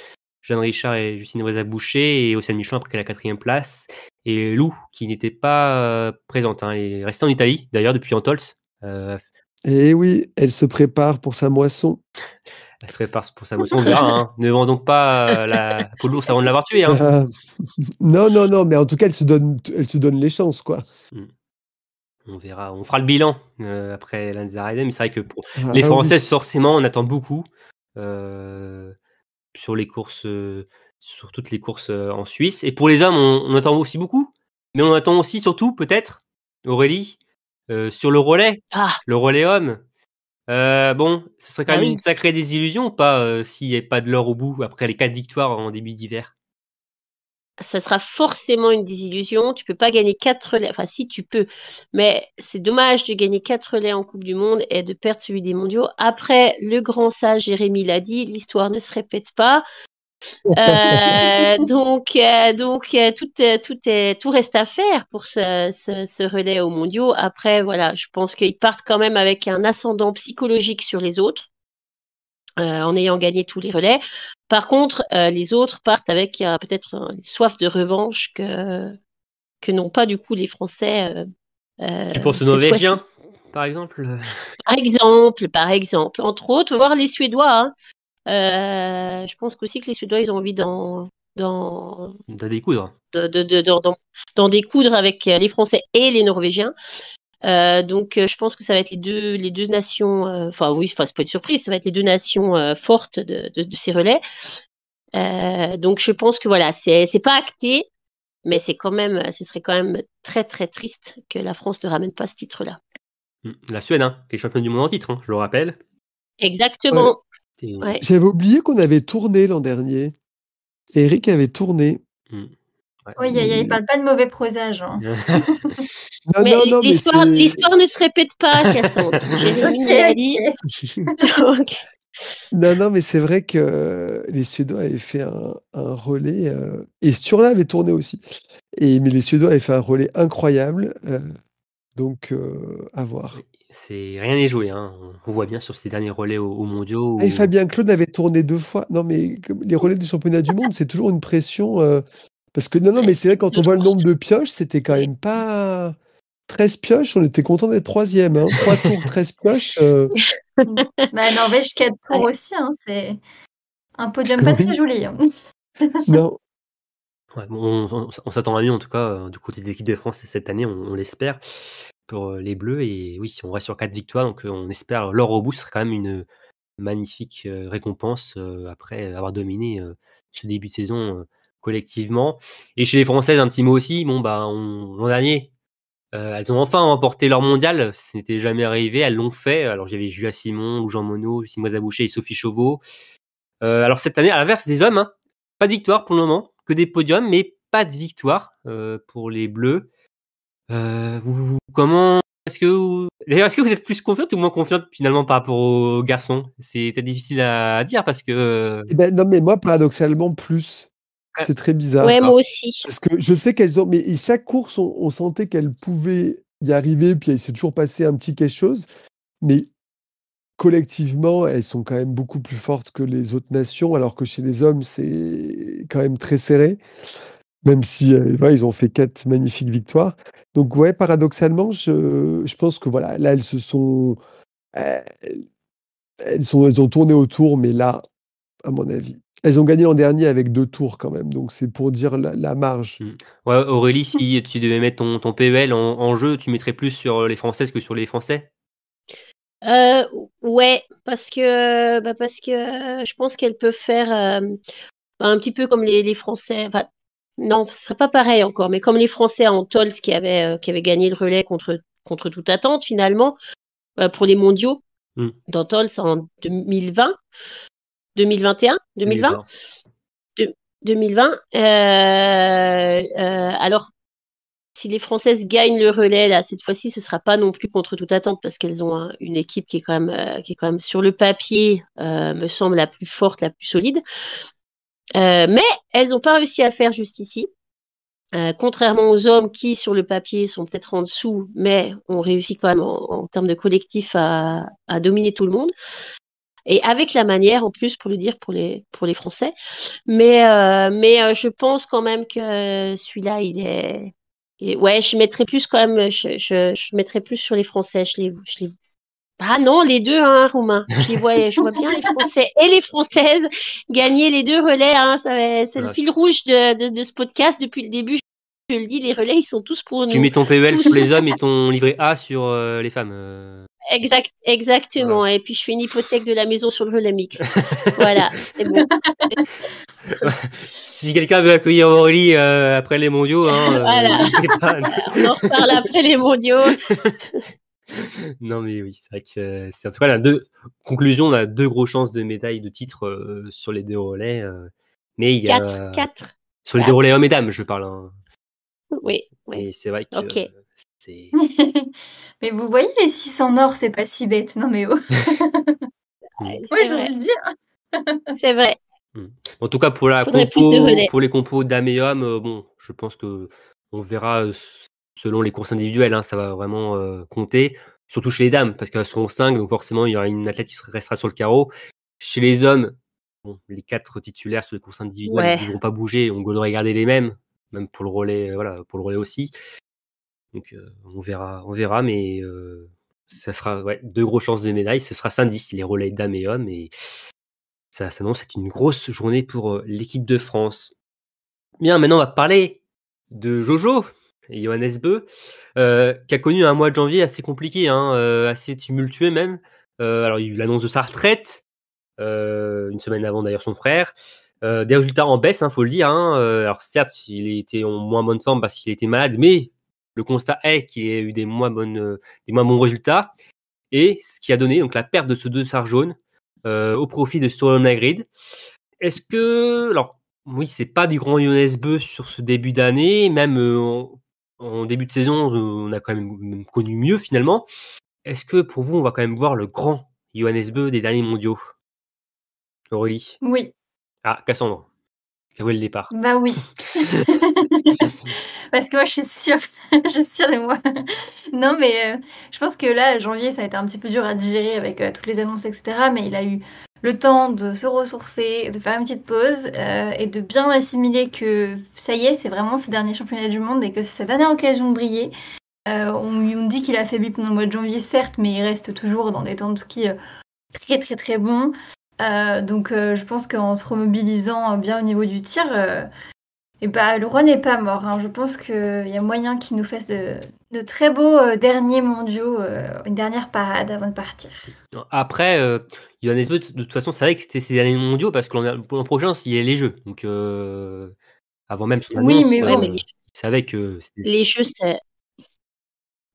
Jeanne Richard et Justine Boucher, et Océane Michelon a pris la 4e place. Et Lou, qui n'était pas présente, hein, elle est restée en Italie, d'ailleurs, depuis Antols. Et oui, elle se prépare pour sa moisson. Elle se prépare pour sa moisson, on verra. Hein. Ne vendons pas la peau de l'ours avant de l'avoir tué. Hein. Non, mais en tout cas, elle se donne les chances, quoi. On verra, on fera le bilan après Lanzarote, mais c'est vrai que pour les Françaises, forcément, on attend beaucoup sur les courses, sur toutes les courses en Suisse. Et pour les hommes, on attend aussi beaucoup, mais on attend aussi, surtout, peut-être, Aurélie, sur le relais, le relais homme. Bon, ce serait quand même une sacrée désillusion, pas s'il n'y avait pas de l'or au bout après les 4 victoires en début d'hiver. Ça sera forcément une désillusion. Tu peux pas gagner 4 relais. Enfin, si, tu peux. Mais c'est dommage de gagner 4 relais en Coupe du Monde et de perdre celui des mondiaux. Après, le grand sage Jérémy l'a dit, l'histoire ne se répète pas. Donc, tout reste à faire pour ce relais aux mondiaux. Après, voilà, je pense qu'ils partent quand même avec un ascendant psychologique sur les autres, en ayant gagné tous les relais. Par contre, les autres partent avec peut-être une soif de revanche que n'ont pas du coup les Français. Tu penses aux Norvégiens, par exemple? Par exemple. Entre autres, voir les Suédois. Hein. Je pense aussi que les Suédois, ils ont envie d'en découdre. D'en découdre avec les Français et les Norvégiens. Donc, je pense que ça va être les deux nations. Enfin, oui, c'est pas une surprise. Ça va être les 2 nations fortes de ces relais. Donc, je pense que voilà, c'est pas acté, mais ce serait quand même très très triste que la France ne ramène pas ce titre-là. La Suède, qui est championne du monde en titre, je le rappelle. Exactement. Ouais. J'avais oublié qu'on avait tourné l'an dernier. Eric avait tourné. Oui, il parle pas de mauvais présage. Hein. non, l'histoire ne se répète pas, Cassandre. Jérémy l'a dit. Okay. Non, mais c'est vrai que les Suédois avaient fait un relais, et Sturla avait tourné aussi. Mais les Suédois avaient fait un relais incroyable, donc à voir. Rien n'est joué, hein. On voit bien sur ces derniers relais aux mondiaux. Et Fabien Claude avait tourné 2 fois. Non, mais les relais du championnat du monde, c'est toujours une pression. Parce que non, mais c'est vrai, quand on voit le nombre de pioches, c'était quand même pas 13 pioches. On était content d'être 3e. Hein. 3 tours, 13 pioches. Bah, Norvège 4 tours Ouais. aussi, hein, c'est un podium pas très Oui, joli. Hein. non, Ouais, bon, on s'attend à mieux en tout cas du côté de l'équipe de France cette année, on l'espère pour les Bleus. Et oui, si on reste sur 4 victoires, donc on espère l'or au bout, ce serait quand même une magnifique récompense après avoir dominé ce début de saison collectivement. Et chez les Françaises, un petit mot aussi. Bon, bah, l'an dernier, elles ont enfin remporté leur mondial. Ce n'était jamais arrivé. Elles l'ont fait. Alors, j'avais Julia Simon, Lou Jean Monod, Justine Boucher et Sophie Chauveau. Alors, cette année, à l'inverse des hommes, hein, pas de victoire pour le moment, que des podiums, mais pas de victoire pour les Bleus. Comment d'ailleurs, est-ce que vous êtes plus confiante ou moins confiante finalement par rapport aux garçons? C'est peut-être difficile à dire parce que eh ben, non, mais moi, paradoxalement, plus. ouais, C'est très Ouais, bizarre. moi aussi. Parce que je sais qu'elles ont. Mais chaque course, on sentait qu'elles pouvaient y arriver, puis il s'est toujours passé un petit quelque chose. Mais collectivement, elles sont quand même beaucoup plus fortes que les autres nations, alors que chez les hommes, c'est quand même très serré, même si voilà, ils ont fait 4 magnifiques victoires. Donc, ouais, paradoxalement, je pense que voilà, là, elles, elles ont tourné autour, mais là, à mon avis, elles ont gagné l'an dernier avec 2 tours quand même. Donc, c'est pour dire la marge. Ouais, Aurélie, si tu devais mettre ton PEL en jeu, tu mettrais plus sur les Françaises que sur les Français? Ouais, parce que je pense qu'elle peut faire un petit peu comme les Français. Enfin, non, ce serait pas pareil encore, mais comme les Français en Tols qui avaient gagné le relais contre toute attente finalement pour les mondiaux Mm. dans Tols en 2020, 2021, 2020, 2020. Alors, si les Françaises gagnent le relais là cette fois-ci, ce sera pas non plus contre toute attente parce qu'elles ont une équipe qui est quand même sur le papier me semble la plus forte, la plus solide. Mais elles n'ont pas réussi à le faire jusqu'ici. Contrairement aux hommes qui, sur le papier, sont peut-être en dessous, mais ont réussi quand même en termes de collectif à dominer tout le monde. Et avec la manière, en plus, pour le dire, pour les Français. Mais je pense quand même que celui-là, ouais, je mettrais plus quand même, je mettrais plus sur les Français. Ah non, les deux, hein, Romain. Je vois bien les Français et les Françaises gagner les deux relais. Hein, c'est le fil rouge de ce podcast depuis le début. Je le dis, les relais, ils sont tous pour Tu nous. mets ton PEL Tous. sur les hommes et ton livret A sur les femmes. Exactement. Voilà. Et puis je fais une hypothèque de la maison sur le relais mixte. Voilà, c'est bon. Si quelqu'un veut accueillir Aurélie après les mondiaux, Voilà. n'hésitez pas. On en reparle après les mondiaux. Non, mais oui, c'est vrai que c'est en tout cas conclusion, on a 2 grosses chances de médaille de titre sur les 2 relais. Mais il y a 4. sur les 2 relais hommes et dames, je parle. Hein. Oui. Et c'est vrai que Ok. c'est. Mais vous voyez, les 6 en or, c'est pas si bête. Non, mais oh. Ouais, Moi, c'est j'ai vrai. envie de dire. C'est vrai. En tout cas, pour la Faudrait plus de relais. pour les compos dames et hommes, bon, je pense que on verra selon les courses individuelles, hein, ça va vraiment compter. Surtout chez les dames, parce qu'elles seront 5, donc forcément, il y aura une athlète qui restera sur le carreau. Chez les hommes, bon, les 4 titulaires sur les courses individuelles Ouais. ne vont pas bouger, on doit garder les mêmes, même pour le relais, pour le relais aussi. Donc on verra, mais ça sera 2 grosses chances de médaille. Ce sera samedi, les relais dames et hommes, et ça s'annonce être une grosse journée pour l'équipe de France. Bien, maintenant on va parler de Jojo et Johannes Beu, qui a connu un mois de janvier assez compliqué, hein, assez tumultueux même. Alors il y a eu l'annonce de sa retraite, une semaine avant d'ailleurs son frère. Des résultats en baisse, faut le dire. Hein. Alors certes, il était en moins bonne forme parce qu'il était malade, mais le constat est qu'il a eu des moins bons résultats. Et ce qui a donné donc la perte de ce dossard jaune au profit de Sturla Nægrid. Est-ce que... Alors, oui, c'est pas du grand Johannes Beu sur ce début d'année, même en début de saison, on a quand même connu mieux finalement. Est-ce que pour vous, on va quand même voir le grand Johannes Beu des derniers mondiaux? Aurélie? Oui. Ah, Cassandre. C'est où le départ? Bah oui. Parce que moi, je suis sûre de moi. Non, mais je pense que là, janvier, ça a été un petit peu dur à digérer avec toutes les annonces, etc. Mais il a eu le temps de se ressourcer, de faire une petite pause et de bien assimiler que ça y est, c'est vraiment ses derniers championnats du monde et que c'est sa dernière occasion de briller. On dit qu'il a faibli pendant le mois de janvier, certes, mais il reste toujours dans des temps de ski très très très bon. Donc je pense qu'en se remobilisant bien au niveau du tir, et le roi n'est pas mort, hein. Je pense qu'il y a moyen qu'il nous fasse de très beaux derniers mondiaux, une dernière parade avant de partir. Après, Johannes Beu, de toute façon, c'est vrai que c'était ses derniers mondiaux parce que l'an prochain, il y a les Jeux. Donc, avant même son Oui, annonce, mais bon. il savait que c'était. Les jeux,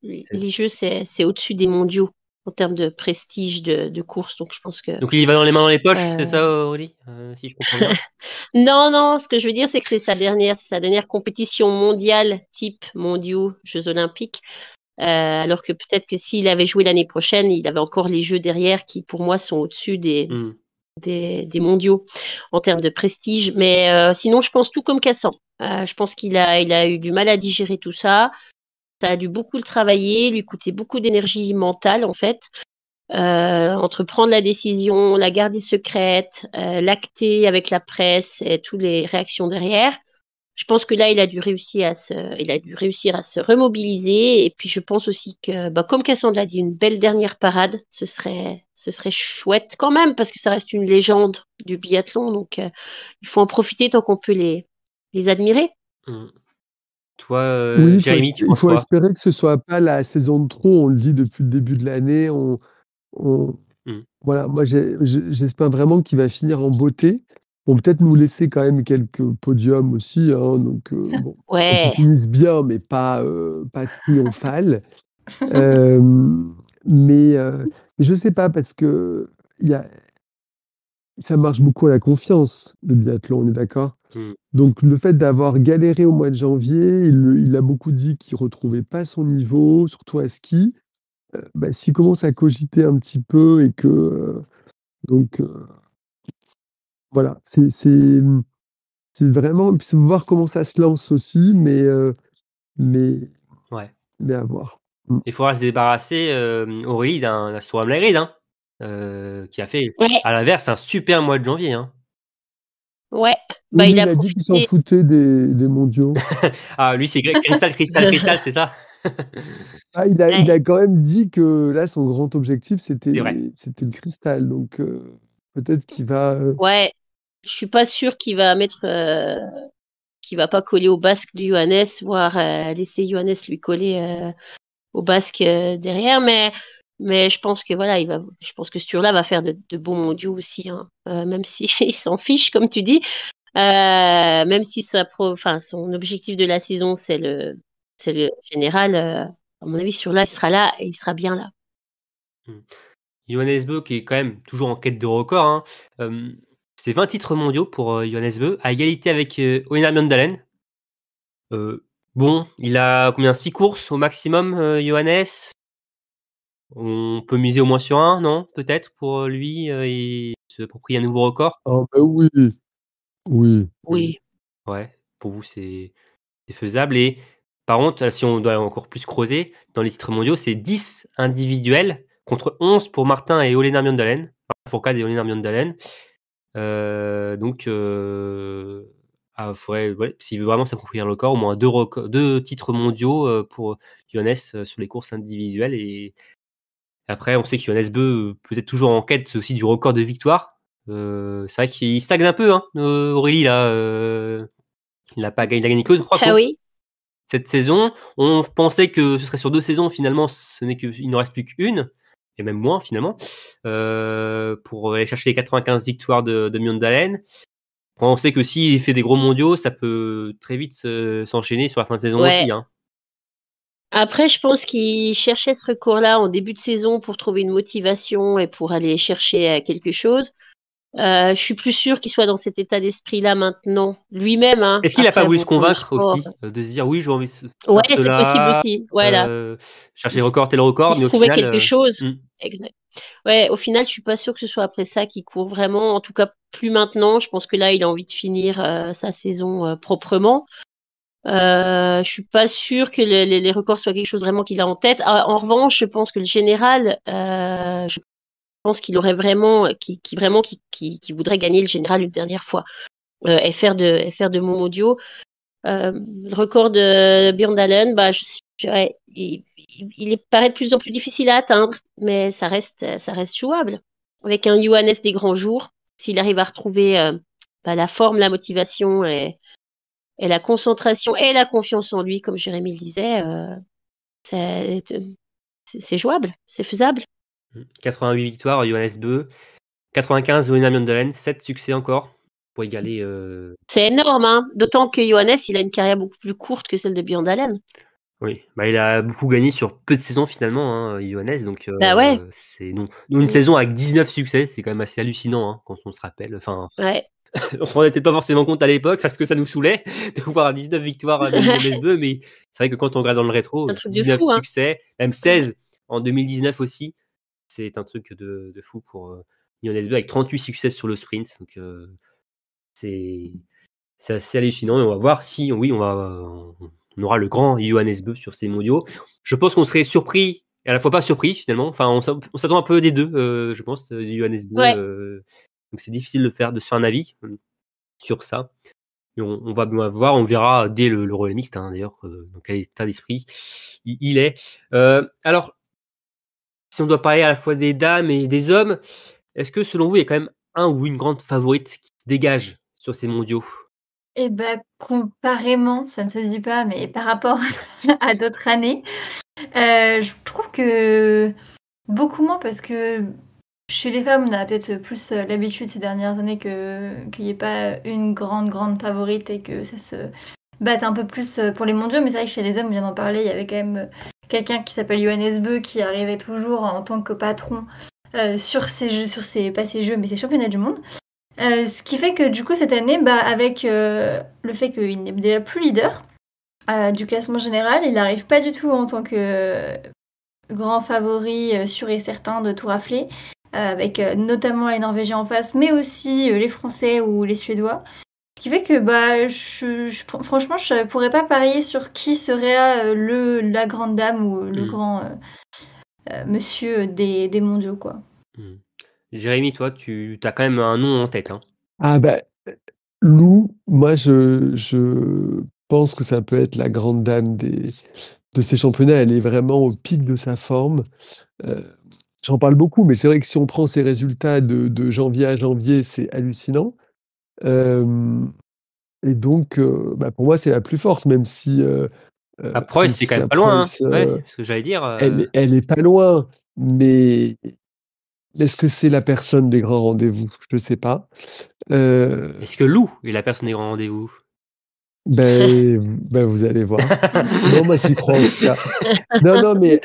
les jeux, c'est au-dessus des mondiaux en termes de prestige de course. Donc, je pense que. Donc, il y va dans les mains dans les poches, c'est ça, Aurélie, si je comprends bien. Non, ce que je veux dire, c'est que c'est sa dernière compétition mondiale, type mondiaux, Jeux Olympiques. Alors que peut-être que s'il avait joué l'année prochaine, il avait encore les Jeux derrière qui, pour moi, sont au-dessus des mondiaux en termes de prestige. Mais sinon, je pense tout comme Cassan. Je pense qu'il a eu du mal à digérer tout ça. Ça a dû beaucoup le travailler, lui coûter beaucoup d'énergie mentale, en fait. Entre prendre la décision, la garder secrète, l'acter avec la presse et toutes les réactions derrière. Je pense que là, il a dû réussir à se remobiliser. Et puis, je pense aussi que, comme Cassandre l'a dit, une belle dernière parade, ce serait chouette quand même, parce que ça reste une légende du biathlon. Donc, il faut en profiter tant qu'on peut les admirer. Toi, Oui, Jérémy, tu il penses faut quoi? espérer que ce soit pas la saison de trop. On le dit depuis le début de l'année. Voilà, moi j'espère vraiment qu'il va finir en beauté. Bon, peut-être nous laisser quand même quelques podiums aussi, hein, donc bon, faut qu'il Ouais. finisse bien, mais pas triomphal. Euh, mais je sais pas parce que ça marche beaucoup à la confiance, le biathlon, on est d'accord? Donc le fait d'avoir galéré au mois de janvier, il a beaucoup dit qu'il retrouvait pas son niveau, surtout à ski. S'il commence à cogiter un petit peu et que donc voilà, c'est vraiment, puis voir comment ça se lance aussi, mais Ouais. à voir. Il faudra se débarrasser, Aurélie, d'un Sturm Lagrid, hein, qui a fait, Ouais. à l'inverse, un super mois de janvier. Hein. Ouais. Oui, Il a il a dit qu'il s'en profité. foutait des mondiaux. Ah, lui, c'est cristal, c'est ça? Il a Ouais. quand même dit que là, son grand objectif, C'est vrai. c'était le cristal. Donc peut-être qu'il va. Ouais. Je suis pas sûre qu'il va pas coller au basque de Johannes, voire laisser Johannes lui coller au basque derrière, mais je pense que voilà, je pense que Sturla va faire de bons mondiaux aussi, hein. Même si il s'en fiche, comme tu dis, même si son objectif de la saison c'est le général. À mon avis, Sturla il sera là et il sera bien là. Johannes Beu qui est quand même toujours en quête de record. Hein. C'est 20 titres mondiaux pour Johannes Beu, à égalité avec Oinar Mjøndalen. Bon, il a combien? 6 courses au maximum, Johannes. On peut miser au moins sur un, non? Peut-être pour lui et se approprier un nouveau record? Ah, oui, oui. Oui. Ouais, pour vous, c'est faisable. Et par contre, si on doit encore plus creuser, dans les titres mondiaux, c'est 10 individuels contre 11 pour Martin et Ole Mjøndalen. Martin Fourcade et Ole Mjøndalen. Donc, faudrait, s'il veut vraiment s'approprier le record, au moins deux titres mondiaux pour Johannes sur les courses individuelles. Et après, on sait que Johannes Beu peut être toujours en quête aussi du record de victoire. C'est vrai qu'il stagne un peu, hein, Aurélie, là. Il a gagné que 3 courses cette saison. On pensait que ce serait sur 2 saisons. Finalement, il ne reste plus qu'une, et même moins finalement, pour aller chercher les 95 victoires de Mjøndalen. On sait que s'il fait des gros mondiaux, ça peut très vite s'enchaîner sur la fin de saison aussi. Hein. Après, je pense qu'il cherchait ce record-là en début de saison pour trouver une motivation et pour aller chercher quelque chose. Je suis plus sûre qu'il soit dans cet état d'esprit-là maintenant, lui-même. Hein, est-ce qu'il n'a pas voulu se convaincre aussi, de se dire oui, j'ai envie de faire c'est possible aussi. Voilà. Chercher record, tel record, mais au trouver final, quelque chose. Exact. Ouais, au final, je suis pas sûre que ce soit après ça qu'il court vraiment. En tout cas, plus maintenant. Je pense que là, il a envie de finir sa saison proprement. Je suis pas sûre que les records soient quelque chose vraiment qu'il a en tête. En revanche, je pense que le général, je pense qu'il aurait vraiment, qui voudrait gagner le général une dernière fois et faire de mon audio. Le record de Bjørndalen, il paraît de plus en plus difficile à atteindre, mais ça reste jouable. avec un Johannes des grands jours. S'il arrive à retrouver la forme, la motivation et la concentration et la confiance en lui, comme Jérémy le disait, c'est jouable, c'est faisable. 88 victoires, Johannes Beu. 95, William Yandelen. 7 succès encore pour égaler. C'est énorme, hein. D'autant que Johannes, il a une carrière beaucoup plus courte que celle de Bjørndalen. Oui, il a beaucoup gagné sur peu de saisons finalement, hein, Johannes. Donc, ouais. c'est une saison avec 19 succès, c'est quand même assez hallucinant hein, quand on se rappelle. Enfin, ouais. On se rendait peut-être pas forcément compte à l'époque parce que ça nous saulait de voir 19 victoires de Johannes Beu, mais c'est vrai que quand on regarde dans le rétro, 19 fou, succès, même 16 en 2019 aussi, c'est un truc de fou pour Johannes Beu avec 38 succès sur le sprint. Donc, c'est assez hallucinant et on va voir si on aura le grand Johannes Beu sur ces mondiaux. Je pense qu'on serait surpris et à la fois pas surpris finalement. Enfin, on s'attend un peu des deux, je pense, Johannes Beu. Ouais. Donc c'est difficile de se faire un avis sur ça. Et on va voir, on verra dès le relais mixte hein, d'ailleurs dans quel état d'esprit il est. Alors, si on doit parler à la fois des dames et des hommes, est-ce que selon vous il y a quand même un ou une grande favorite qui se dégage sur ces mondiaux? Et comparément, ça ne se dit pas, mais par rapport à d'autres années, je trouve que beaucoup moins parce que chez les femmes, on a peut-être plus l'habitude ces dernières années qu'il n'y ait pas une grande favorite et que ça se batte un peu plus pour les mondiaux. Mais c'est vrai que chez les hommes, on vient d'en parler, il y avait quand même quelqu'un qui s'appelle Johannes Beu qui arrivait toujours en tant que patron sur ses jeux, pas ses jeux, mais ses championnats du monde. Ce qui fait que du coup cette année, avec le fait qu'il n'est déjà plus leader du classement général, il n'arrive pas du tout en tant que grand favori sûr et certain de tout rafler, avec notamment les Norvégiens en face, mais aussi les Français ou les Suédois. Ce qui fait que franchement, je pourrais pas parier sur qui serait la grande dame ou le grand monsieur des mondiaux, quoi. Jérémy, toi, tu as quand même un nom en tête. Hein. Ah Lou, moi je pense que ça peut être la grande dame de ces championnats. Elle est vraiment au pic de sa forme. J'en parle beaucoup, mais c'est vrai que si on prend ses résultats de janvier à janvier, c'est hallucinant. Et donc, pour moi, c'est la plus forte, même si Preuss, c'est quand même pas loin. Hein. Ouais, ce que j'allais dire. Elle est pas loin, mais est-ce que c'est la personne des grands rendez-vous? Je ne sais pas. Est-ce que Lou est la personne des grands rendez-vous? Vous allez voir. Non, moi j'y crois en tout cas. Non, mais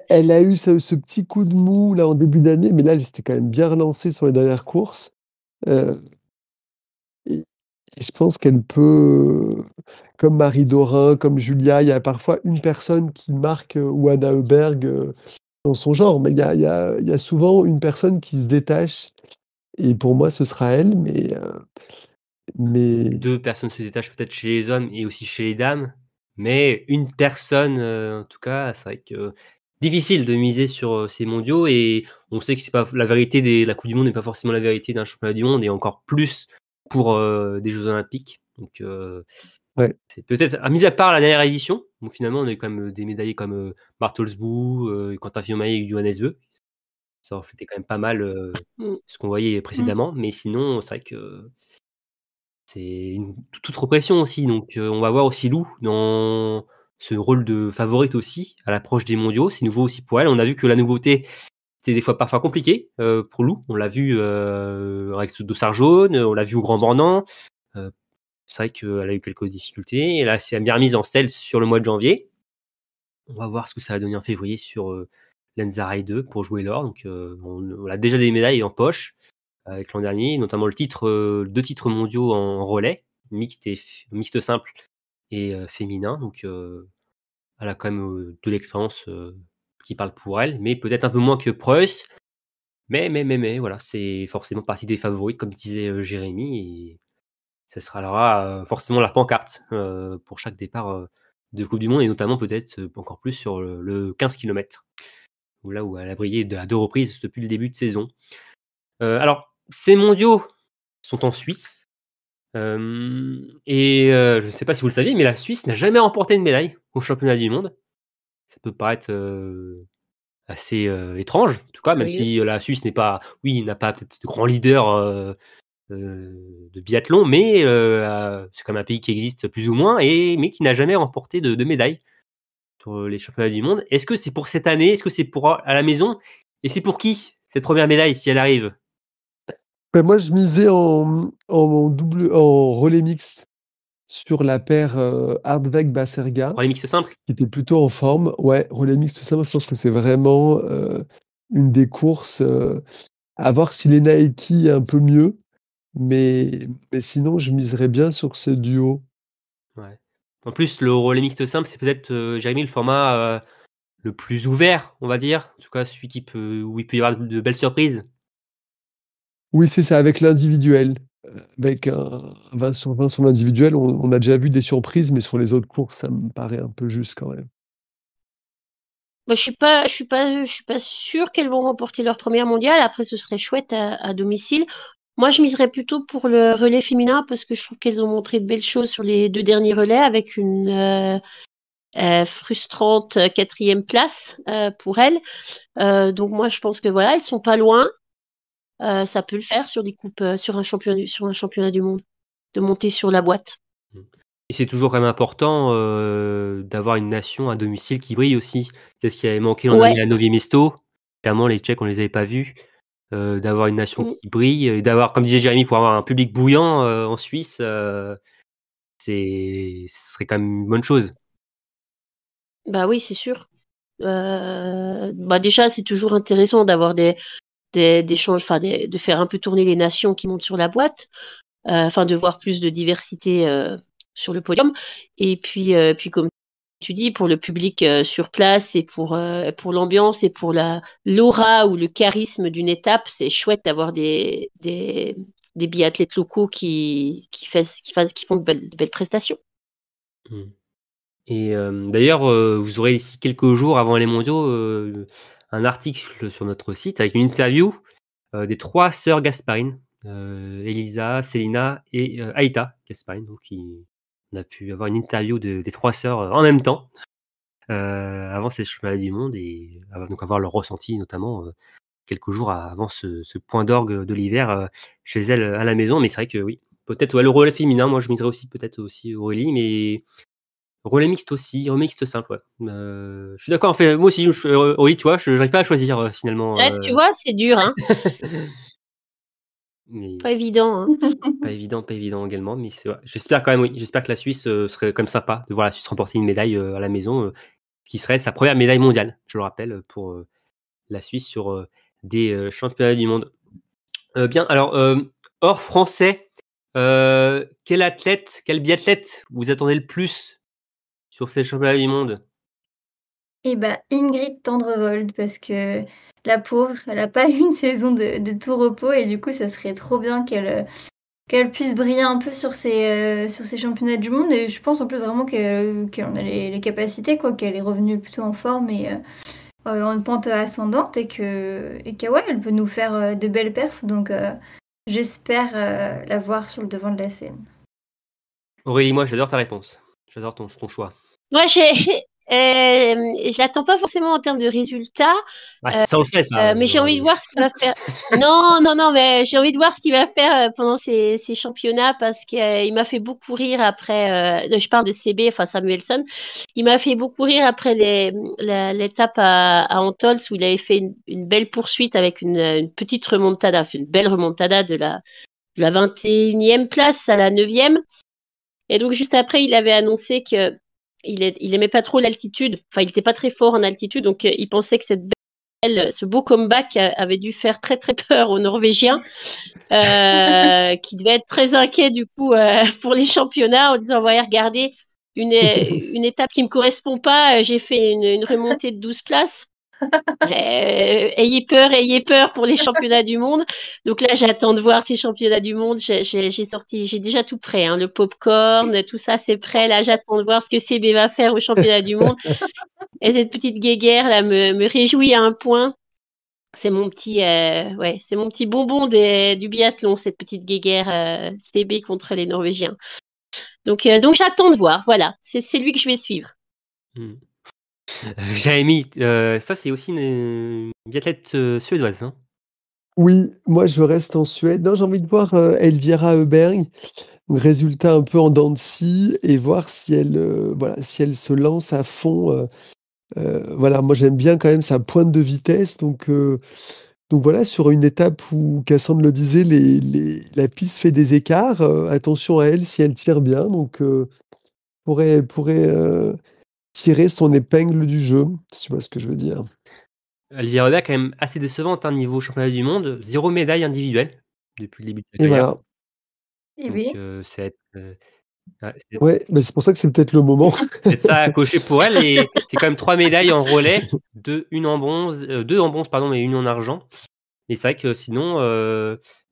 elle a eu ce petit coup de mou là en début d'année, mais là elle s'était quand même bien relancée sur les dernières courses. Et je pense qu'elle peut, comme Marie Dorin, comme Julia, il y a parfois une personne qui marque ou Anna Heuberg dans son genre, mais il y a souvent une personne qui se détache. Et pour moi, ce sera elle, mais... Deux personnes se détachent peut-être chez les hommes et aussi chez les dames, mais une personne, en tout cas, c'est vrai que difficile de miser sur ces mondiaux et on sait que c'est pas la vérité la Coupe du Monde n'est pas forcément la vérité d'un championnat du monde et encore plus pour des Jeux Olympiques. Donc, c'est peut-être, mis à part la dernière édition, où finalement on a eu quand même des médaillés comme Bartelsbou, Quentin Fillon-Maillet et Johannes Beu. Ça reflétait quand même pas mal ce qu'on voyait précédemment, mais sinon, c'est vrai que c'est une toute autre pression aussi. Donc, on va voir aussi Lou dans ce rôle de favorite aussi à l'approche des mondiaux. C'est nouveau aussi pour elle. On a vu que la nouveauté, c'était des fois parfois compliqué pour Lou. On l'a vu avec ce dossard jaune, on l'a vu au Grand Bornand. C'est vrai qu'elle a eu quelques difficultés. Et là, c'est bien remise en selle sur le mois de janvier. On va voir ce que ça va donner en février sur Lenzerheide 2 pour jouer l'or. Donc, on a déjà des médailles en poche avec l'an dernier, notamment deux titres mondiaux en relais, mixte simple et féminin. Donc, elle a quand même de l'expérience qui parle pour elle, mais peut-être un peu moins que Preuss. Mais voilà, c'est forcément partie des favorites, comme disait Jérémy, et ça sera forcément la pancarte pour chaque départ de Coupe du Monde, et notamment peut-être encore plus sur le 15 km, là où elle a brillé à 2 reprises depuis le début de saison. Alors, ces mondiaux sont en Suisse. Et je ne sais pas si vous le saviez, mais la Suisse n'a jamais remporté une médaille au championnat du monde. Ça peut paraître assez étrange, en tout cas, même Curieux. si la Suisse n'a pas peut-être de grands leaders de biathlon, mais c'est quand même un pays qui existe plus ou moins, mais qui n'a jamais remporté de médaille sur les championnats du monde. Est-ce que c'est pour cette année? Est-ce que c'est pour à la maison? Et c'est pour qui cette première médaille si elle arrive? Ben, moi, je misais en relais mixte sur la paire Hardweg-Baserga, Pour les mixtes simples? qui était plutôt en forme. Ouais, relais mixte simple, je pense que c'est vraiment une des courses. À voir si Lena Eki est un peu mieux, mais sinon, je miserais bien sur ce duo. Ouais. En plus, le relais mixte simple, c'est peut-être, Jérémy, le format le plus ouvert, on va dire. En tout cas, celui où il peut y avoir de belles surprises. Oui, c'est ça, avec l'individuel. Avec un 20 sur 20 sur l'individuel, on a déjà vu des surprises, mais sur les autres courses, ça me paraît un peu juste quand même. Moi, je suis pas sûre qu'elles vont remporter leur première mondiale. Après, ce serait chouette à domicile. Moi, je miserais plutôt pour le relais féminin parce que je trouve qu'elles ont montré de belles choses sur les 2 derniers relais avec une frustrante 4e place pour elles. Donc moi, je pense que voilà, elles sont pas loin. Ça peut le faire sur des coupes, sur un championnat du monde, de monter sur la boîte. Et c'est toujours quand même important d'avoir une nation à domicile qui brille aussi. C'est ce qui avait manqué l'an dernier Ouais. à Novi Mesto. Clairement, les Tchèques, on les avait pas vus. D'avoir une nation Mm. qui brille, et d'avoir, comme disait Jérémy, pour avoir un public bouillant en Suisse, ce serait quand même une bonne chose. Bah oui, c'est sûr. Bah déjà, c'est toujours intéressant d'avoir des d'échanges, enfin de faire un peu tourner les nations qui montent sur la boîte, enfin de voir plus de diversité sur le podium. Et puis comme tu dis, pour le public sur place et pour l'ambiance et pour l'aura ou le charisme d'une étape, c'est chouette d'avoir des biathlètes locaux qui font de belles prestations. Mm. Et d'ailleurs, vous aurez ici quelques jours avant les mondiaux un article sur notre site avec une interview des 3 sœurs Gasparine, Elisa, Célina et Aïta Gasparine. Donc, on a pu avoir une interview des 3 sœurs en même temps avant ces championnats du monde et donc avoir leur ressenti, notamment quelques jours avant ce point d'orgue de l'hiver chez elles à la maison. Mais c'est vrai que oui, peut-être le relais féminin, moi je miserais aussi peut-être aussi Aurélie, mais relais mixte aussi, relais mixte simple, ouais. Je suis d'accord, en fait, moi aussi, oui, tu vois, je n'arrive pas à choisir finalement. Ouais, tu vois, c'est dur, hein. Mais Pas évident, hein. pas évident également, mais c'est vrai. J'espère quand même, oui, j'espère que la Suisse serait quand même sympa de voir la Suisse remporter une médaille à la maison, qui serait sa première médaille mondiale, je le rappelle, pour la Suisse sur des championnats du monde. Bien, alors, hors français, quel biathlète vous attendez le plus sur ces championnats du monde? Et bah, Ingrid Tendrevold, parce que la pauvre, elle a pas eu une saison de tout repos et du coup, ça serait trop bien qu'elle puisse briller un peu sur ces championnats du monde et je pense en plus vraiment qu'elle en a les capacités, quoi, qu'elle est revenue plutôt en forme et en pente ascendante et que ouais, elle peut nous faire de belles perfs, donc j'espère la voir sur le devant de la scène. Aurélie, moi, j'adore ta réponse. J'adore ton choix. Moi, je l'attends pas forcément en termes de résultats, Ah, ça, on le sait, ça. mais j'ai envie de voir ce qu'il va faire. Non, mais j'ai envie de voir ce qu'il va faire pendant ces championnats parce qu'il m'a fait beaucoup rire après. Je parle de CB, enfin Samuelson. Il m'a fait beaucoup rire après l'étape à Antols où il avait fait une belle poursuite avec une petite remontada, une belle remontada de la 21e place à la 9e. Et donc juste après, il avait annoncé que il aimait pas trop l'altitude. Enfin, il était pas très fort en altitude, donc il pensait que ce beau comeback avait dû faire très très peur aux Norvégiens, qui devaient être très inquiets du coup pour les championnats en disant voyez, regardez une étape qui me correspond pas, j'ai fait une remontée de 12 places. Ayez peur pour les championnats du monde. Donc là, j'attends de voir ces championnats du monde. J'ai déjà tout prêt, hein, le popcorn, tout ça, c'est prêt. Là, j'attends de voir ce que CB va faire aux championnats du monde. Et cette petite guéguerre là me réjouit à un point. C'est mon petit, c'est mon petit bonbon du biathlon, cette petite guéguerre CB contre les Norvégiens. Donc j'attends de voir. Voilà, c'est lui que je vais suivre. Jérémy, ça c'est aussi une biathlète suédoise. Hein. Oui, moi je reste en Suède. Non, j'ai envie de voir Elvira Öberg. Résultat un peu en dents de scie et voir si elle, voilà, si elle se lance à fond. Voilà, moi j'aime bien quand même sa pointe de vitesse. Donc voilà, sur une étape où Cassandre le disait, la piste fait des écarts. Attention à elle si elle tire bien. Donc pourrait tirer son épingle du jeu, si tu vois ce que je veux dire. Elvira Oeberg, quand même assez décevante, niveau championnat du monde. 0 médaille individuelle depuis le début de sa Et carrière. voilà. Et Donc, oui. c'est Ouais, bah, c'est pour ça que c'est peut-être le moment. peut-être ça à cocher pour elle. Et c'est quand même 3 médailles en relais, 2 en bronze, 2 en bronze, pardon, et 1 en argent. Et c'est vrai que sinon,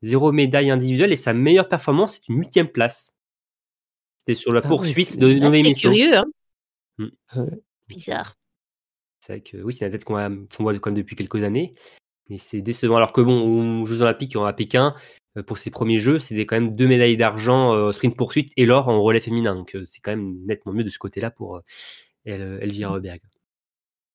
0 médaille individuelle et sa meilleure performance, c'est une 8e place. C'était sur la Ah ouais, poursuite c'est de Ah, Nové c'est Mesto. curieux, hein. ouais. Bizarre. C'est vrai que oui, c'est une athlète qu'on voit quand même depuis quelques années. Mais c'est décevant. Alors que bon, aux Jeux Olympiques à Pékin, pour ses premiers Jeux, c'était quand même 2 médailles d'argent au sprint poursuite et l'or en relais féminin. Donc c'est quand même nettement mieux de ce côté-là pour Elvira Oeberg.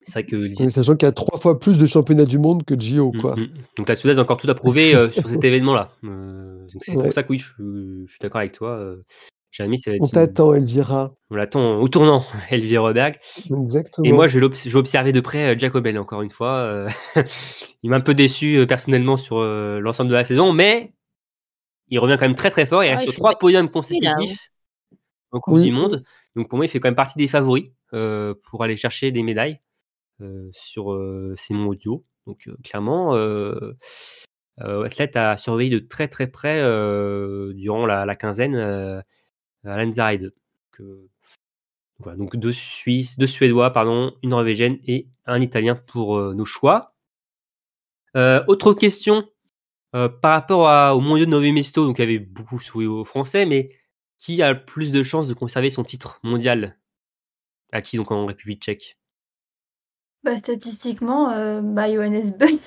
C'est vrai que Oui, sachant qu'il y a 3 fois plus de championnats du monde que de JO, quoi. Donc la Suédoise a encore tout à prouver sur cet événement-là. Donc c'est pour Ouais. ça que oui, je suis d'accord avec toi. Jérémy, ça va On être une... t'attend, Elvira. On l'attend au tournant, Elvira Oeberg. Et moi, Exactement. je vais observer de près Jacobel, encore une fois. Il m'a un peu déçu personnellement sur l'ensemble de la saison, mais il revient quand même très très fort. Il Ah, reste il sur fait 3 podiums là, hein. consécutifs en Coupe du Oui, Monde. Donc pour moi, il fait quand même partie des favoris pour aller chercher des médailles sur ces mondiaux. Donc clairement, athlète à surveiller de très très près durant la quinzaine à Lenzerheide. Voilà, donc 2 Suédois, pardon, une Norvégienne et un Italien pour nos choix. Autre question par rapport aux mondiaux de Nové Mesto, donc il y avait beaucoup souri aux Français, mais qui a le plus de chances de conserver son titre mondial? À qui donc en République tchèque? Bah, statistiquement, Johannes Beu.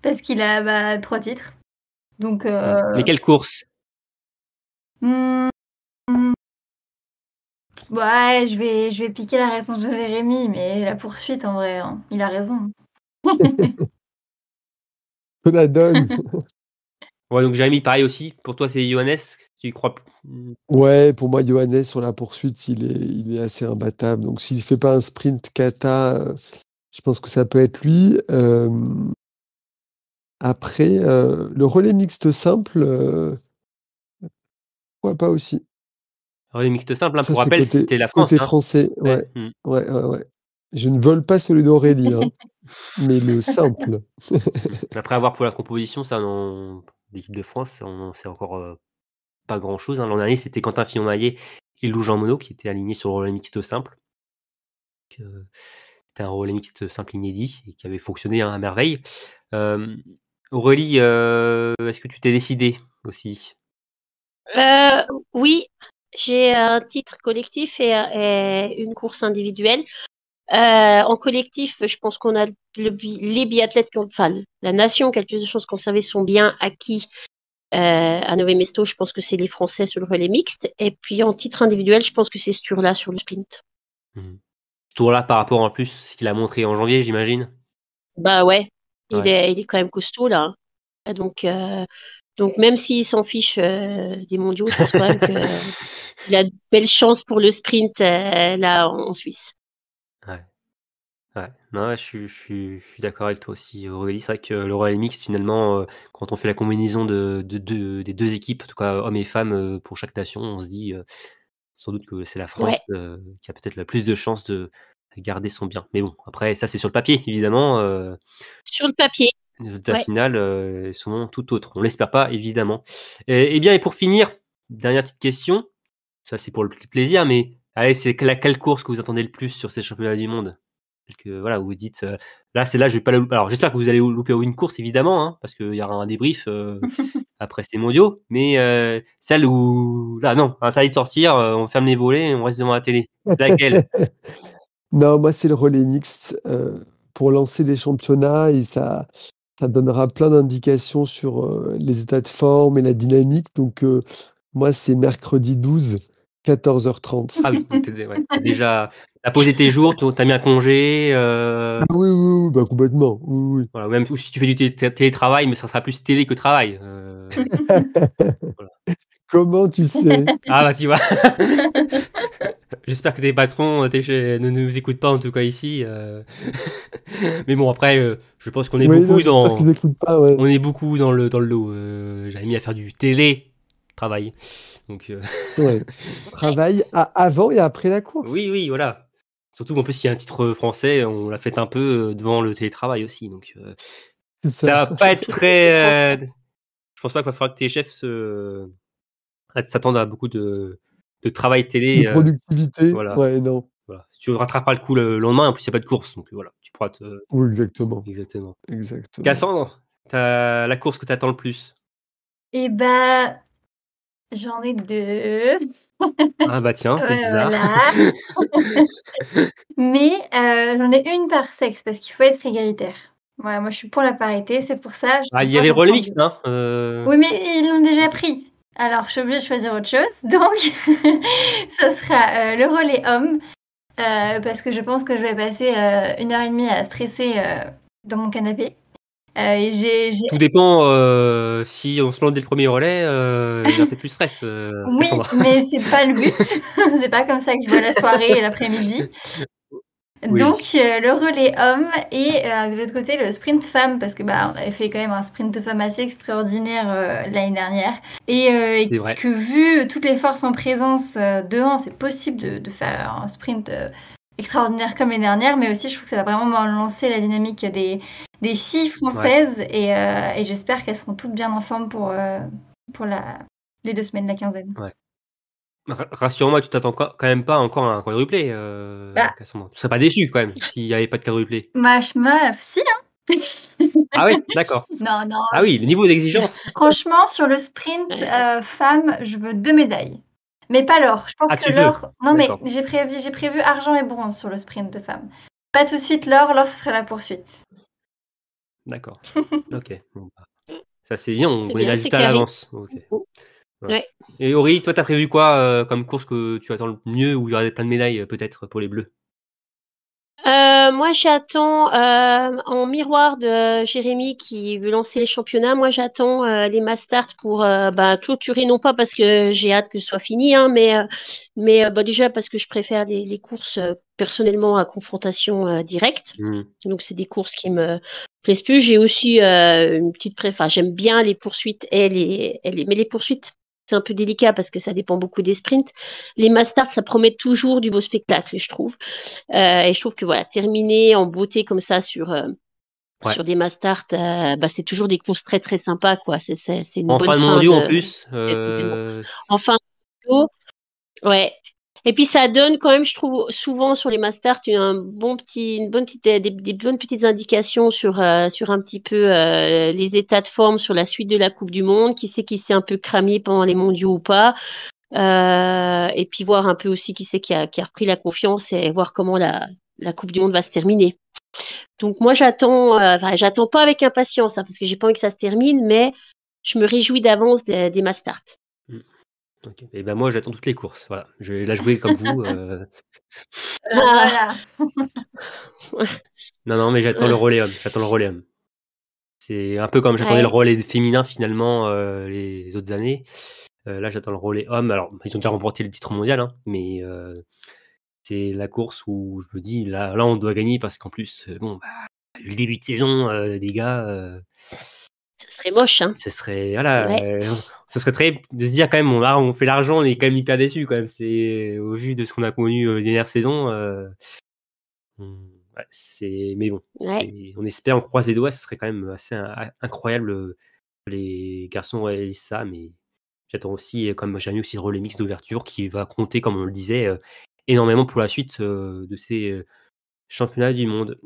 Parce qu'il a 3 titres. Donc, Mais quelle course? mmh, ouais, je vais piquer la réponse de Jérémy, mais la poursuite en vrai, hein, il a raison. je la donne. Ouais, donc Jérémy, pareil aussi. Pour toi, c'est Johannes. Tu y crois? Ouais, pour moi, Johannes, sur la poursuite, il est assez imbattable. Donc, s'il ne fait pas un sprint kata, je pense que ça peut être lui. Après, le relais mixte simple, pourquoi pas aussi. Relais mixte simple, Ça, pour c'est rappel, c'était la France. côté Hein. français. Ouais, Ouais. ouais, ouais, ouais. Je ne vole pas celui d'Aurélie, hein, mais le simple. Après avoir pour la composition, ça, l'équipe de France, on sait encore pas grand-chose. Hein. L'an dernier, c'était Quentin Fillon-Maillet et Lou Jean Monod qui étaient alignés sur le relais mixte simple. C'était un relais mixte simple inédit et qui avait fonctionné à merveille. Aurélie, est-ce que tu t'es décidée aussi? Oui, j'ai un titre collectif et une course individuelle. En collectif, je pense qu'on a les biathlètes, enfin la nation qui a le plus de chances de conserver son bien acquis à Nové Mesto. Je pense que c'est les Français sur le relais mixte. Et puis en titre individuel, je pense que c'est ce tour-là sur le sprint. Ce tour-là par rapport en plus ce qu'il a montré en janvier, j'imagine. Bah ouais, il Ouais. est quand même costaud là. Et donc même s'il s'en fiche des mondiaux, je pense quand même qu'il a de belles chances pour le sprint là en Suisse. Ouais. Non, ouais, je suis d'accord avec toi aussi, Aurélie. C'est vrai que le relais mixte, finalement, quand on fait la combinaison des 2 équipes, en tout cas hommes et femmes, pour chaque nation, on se dit sans doute que c'est la France Ouais, qui a peut-être la plus de chances de garder son bien. Mais bon, après, ça, c'est sur le papier, évidemment. sur le papier. Les résultats Ouais. finaux sont tout autres. On l'espère pas, évidemment. Et bien, et pour finir, dernière petite question. Ça, c'est pour le petit plaisir, mais allez, c'est quelle course que vous attendez le plus sur ces championnats du monde? Que voilà, vous vous dites là, c'est là, je vais pas la louper. Alors, j'espère que vous allez louper une course, évidemment, hein, parce qu'il y aura un débrief après ces mondiaux. Mais celle où là, non, interdit de sortir, on ferme les volets, et on reste devant la télé. C'est laquelle? Non, moi, c'est le relais mixte pour lancer les championnats et ça donnera plein d'indications sur les états de forme et la dynamique. Donc, moi, c'est mercredi 12, 14h30. Ah oui, donc t'as déjà T'as posé tes jours, t'as mis un congé. Ah oui, bah, complètement. Oui. Voilà, même ou si tu fais du télétravail, mais ça sera plus télé que travail. Voilà. Comment tu sais? Ah bah tu vois. J'espère que tes patrons ne nous écoutent pas en tout cas ici. Mais bon après, je pense qu'on est Oui, beaucoup non, j'espère qu'ils n'écoutent pas, ouais. on est beaucoup dans le lot. J'avais mis à faire du télétravail. Donc Ouais. Travail avant et après la course. oui, voilà. Surtout qu'en plus il y a un titre français, on l'a fait un peu devant le télétravail aussi. Donc C'est ça va ça. pas être très. Je pense pas qu'il va falloir que tes chefs s'attendent à beaucoup de travail télé. De productivité. Voilà. Ouais, non. Voilà. Si tu ne rattrapes pas le coup le lendemain, en plus il n'y a pas de course, donc voilà, tu pourras te. Oui, exactement. Exactement. Exactement. Cassandre, t'as la course que tu attends le plus? Et bah, j'en ai 2. Ah bah tiens, c'est Ouais, bizarre. voilà. Mais j'en ai une par sexe parce qu'il faut être égalitaire. Voilà, moi je suis pour la parité, c'est pour ça. Ah, il y avait le relais mixte, hein Oui, mais ils l'ont déjà pris. Alors, je suis obligée de choisir autre chose. Donc, ça sera le relais homme. Parce que je pense que je vais passer 1h30 à stresser dans mon canapé. Et Tout dépend si on se plante dès le premier relais, il y a peut-être plus de stress. Oui, Cassandra. mais c'est pas le but. C'est pas comme ça que je vois la soirée et l'après-midi. Oui. Donc le relais homme et de l'autre côté le sprint femme parce que on avait fait quand même un sprint de femmes assez extraordinaire l'année dernière et C'est vrai. que vu toutes les forces en présence devant, c'est possible de faire un sprint extraordinaire comme l'année dernière, mais aussi je trouve que ça va vraiment lancer la dynamique des filles françaises et j'espère qu'elles seront toutes bien en forme pour les 2 semaines, la quinzaine. Ouais. Rassure-moi, tu t'attends quand même pas encore à un quadruplé, Cassandra. Tu serais pas déçu quand même s'il n'y avait pas de quadruplé. Si, hein. Ah oui, d'accord. Non. Ah oui, le niveau d'exigence. Franchement, sur le sprint femme, je veux 2 médailles. Mais pas l'or. Je pense Ah, que tu veux? l'or. Non, mais D'accord. j'ai prévu argent et bronze sur le sprint de femme. Pas tout de suite l'or. L'or, ce serait la poursuite. D'accord. Ok. Bon, bah, ça c'est bien, on C'est est bien, la c'est juste à carré. l'avance. Ok. Ouais. Et Aurélie, toi, t'as prévu quoi comme course que tu attends le mieux où il y aurait plein de médailles peut-être pour les Bleus? Moi, j'attends en miroir de Jérémy qui veut lancer les championnats. Moi, j'attends les Mastart pour clôturer, non pas parce que j'ai hâte que ce soit fini, hein, mais déjà parce que je préfère les courses personnellement à confrontation directe. Donc, c'est des courses qui me plaisent plus. J'ai aussi une petite préférence. J'aime bien les poursuites mais les poursuites, c'est un peu délicat parce que ça dépend beaucoup des sprints. Les Mastart, ça promet toujours du beau spectacle, je trouve. Et je trouve que voilà, terminer en beauté comme ça sur des Mastart, c'est toujours des courses très très sympas, quoi. C'est une En bonne fin de fin mondiaux en plus. en fin de mondiaux, ouais. Et puis ça donne quand même, je trouve, souvent sur les Mastart, une bonne petite, des bonnes petites indications sur un petit peu les états de forme sur la suite de la Coupe du Monde, qui s'est un peu cramé pendant les mondiaux ou pas. Et puis voir un peu aussi qui c'est qui a repris la confiance et voir comment la Coupe du Monde va se terminer. Donc moi j'attends pas avec impatience parce que j'ai pas envie que ça se termine, mais je me réjouis d'avance des Mastart. Ok. Et ben moi j'attends toutes les courses. Voilà, je vais la jouer comme vous. Voilà. Non, mais j'attends le relais homme. C'est un peu comme j'attendais le relais féminin finalement les autres années. Là, j'attends le relais homme. Alors, ils ont déjà remporté le titre mondial, hein, mais c'est la course où je me dis, là on doit gagner parce qu'en plus, le début de saison, les gars. Ce serait moche, hein. Ce serait, ce serait très de se dire quand même, on fait l'argent, on est quand même hyper déçus quand même. C'est au vu de ce qu'on a connu les dernières saisons. Mais bon, on espère, on croise les doigts, ce serait quand même assez incroyable que les garçons réalisent ça, mais j'attends aussi, comme j'ai mis aussi le relais mix d'ouverture qui va compter, comme on le disait, énormément pour la suite de ces championnats du monde.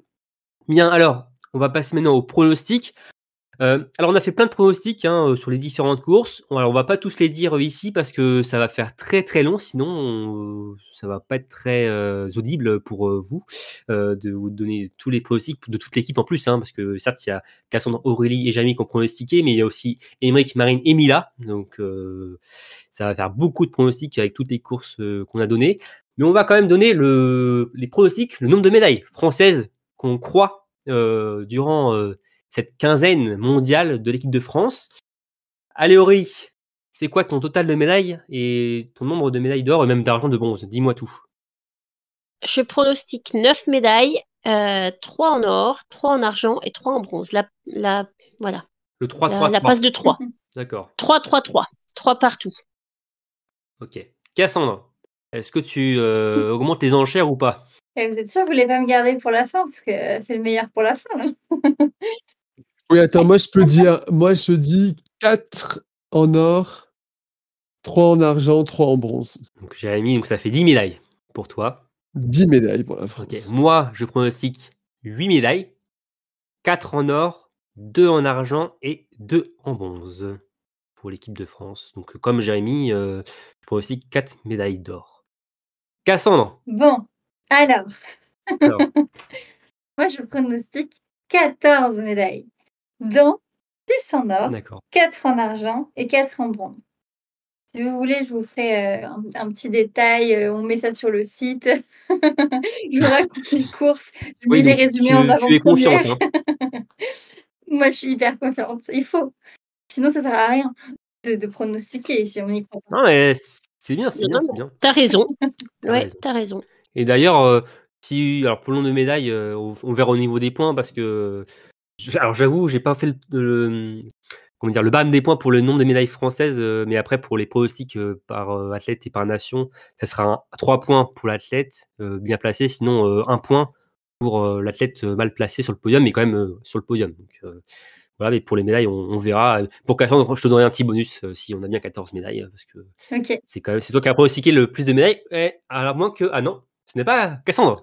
Bien, alors, on va passer maintenant au pronostic. Alors, on a fait plein de pronostics sur les différentes courses. Alors, on va pas tous les dire ici parce que ça va faire très très long, sinon ça va pas être très audible pour vous de vous donner tous les pronostics de toute l'équipe en plus, parce que certes, il y a Cassandre, Aurélie et Jamie qui ont pronostiqué, mais il y a aussi Émeric, Marine et Mila. Donc, ça va faire beaucoup de pronostics avec toutes les courses qu'on a données. Mais on va quand même donner les pronostics, le nombre de médailles françaises qu'on croit durant cette quinzaine mondiale de l'équipe de France. Allez Aurélie, c'est quoi ton total de médailles et ton nombre de médailles d'or et même d'argent, de bronze? Dis-moi tout. Je pronostique 9 médailles, 3 en or, 3 en argent et 3 en bronze. Voilà. Le 3-3-3. La passe de 3. D'accord. 3-3-3. 3 partout. Ok. Cassandre, est-ce que tu augmentes les enchères ou pas? Et vous êtes sûr que vous voulez pas me garder pour la fin parce que c'est le meilleur pour la fin. Hein. Oui, attends, moi je dis 4 en or, 3 en argent, 3 en bronze. Donc Jérémy, donc ça fait 10 médailles pour toi. 10 médailles pour la France. Ok. Moi, je pronostique 8 médailles, 4 en or, 2 en argent et 2 en bronze pour l'équipe de France. Donc comme Jérémy, je pronostique 4 médailles d'or. Cassandre. Bon, alors. Alors. Moi, je pronostique 14 médailles, dont 6 en or, D'accord. 4 en argent et 4 en bronze. Si vous voulez, je vous ferai un petit détail. On met ça sur le site. Je vous raconte les courses. Je mets les résumés en avant-première. Tu es confiante. Hein. Moi, je suis hyper confiante. Il faut. Sinon, ça sert à rien de pronostiquer si on y croit pas. Non, mais c'est bien, c'est bien. T'as raison. Ouais, t'as raison. Et d'ailleurs, alors pour le nombre de médailles, on verra au niveau des points parce que, alors j'avoue, j'ai pas fait le barème des points pour le nombre de médailles françaises, mais après pour les pronostics par athlète et par nation, ça sera 3 points pour l'athlète bien placé, sinon 1 point pour l'athlète mal placé sur le podium, mais quand même sur le podium. Donc voilà, mais pour les médailles, on verra. Pour Cassandre, je te donnerai un petit bonus si on a bien 14 médailles, parce que c'est toi qui as pronostiqué le plus de médailles. À moins que, ah non, ce n'est pas Cassandre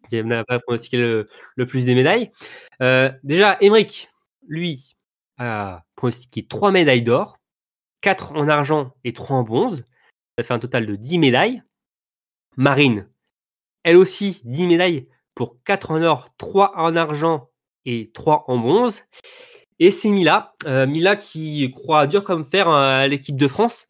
qui n'a pas pronostiqué le plus des médailles. Déjà, Émeric, lui, a pronostiqué 3 médailles d'or, 4 en argent et 3 en bronze. Ça fait un total de 10 médailles. Marine, elle aussi, 10 médailles pour 4 en or, 3 en argent et 3 en bronze. Et c'est Mila qui croit dur comme fer à l'équipe de France,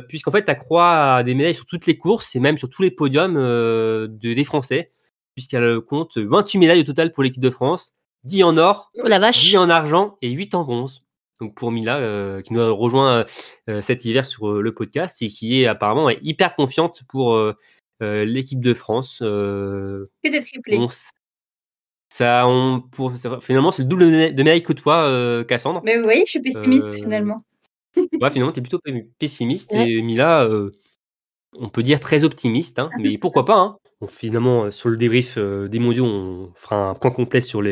puisqu'en fait, elle croit à des médailles sur toutes les courses et même sur tous les podiums des Français, puisqu'elle compte 28 médailles au total pour l'équipe de France, 10 en or, 10 en argent et 8 en bronze. Donc pour Mila, qui nous a rejoint cet hiver sur le podcast et qui est apparemment hyper confiante pour l'équipe de France. Que des triplés. Finalement, c'est le double de médailles que toi, Cassandre. Mais vous voyez, je suis pessimiste finalement. Ouais, finalement, tu es plutôt pessimiste. Ouais. Et Mila, on peut dire très optimiste, hein, mais pourquoi pas. Hein. Bon, finalement, sur le débrief des mondiaux, on fera un point complet sur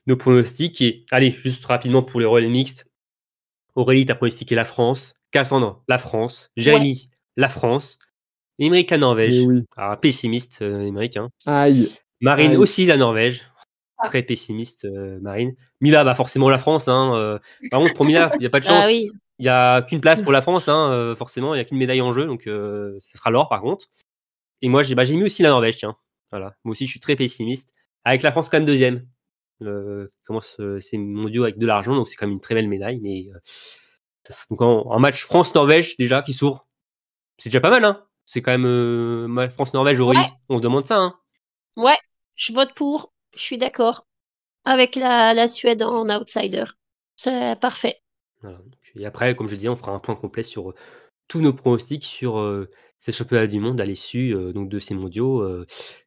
nos pronostics. Et allez, juste rapidement pour les relais mixtes. Aurélie, tu as pronostiqué la France. Cassandre, la France. Jérémy, la France. Émeric, la Norvège. Oui. Alors, pessimiste, Émeric. Hein. Aïe. Marine aussi, la Norvège. Très pessimiste, Marine. Mila, forcément la France. Hein, par contre, pour Mila, il n'y a pas de chance. Il n'y a qu'une place pour la France, hein, forcément. Il n'y a qu'une médaille en jeu, donc ce sera l'or par contre. Et moi, j'ai mis aussi la Norvège, tiens. Voilà. Moi aussi, je suis très pessimiste. Avec la France quand même deuxième. Commence ces mondiaux avec de l'argent, donc c'est quand même une très belle médaille. Mais donc en match France-Norvège déjà qui s'ouvre, c'est déjà pas mal. Hein. C'est quand même France-Norvège, Aurélie. On se demande ça. Hein. Ouais, je vote pour. Je suis d'accord. Avec la Suède en outsider. C'est parfait. Voilà. Et après, comme je disais, on fera un point complet sur tous nos pronostics sur ces championnats du monde à l'issue donc de ces mondiaux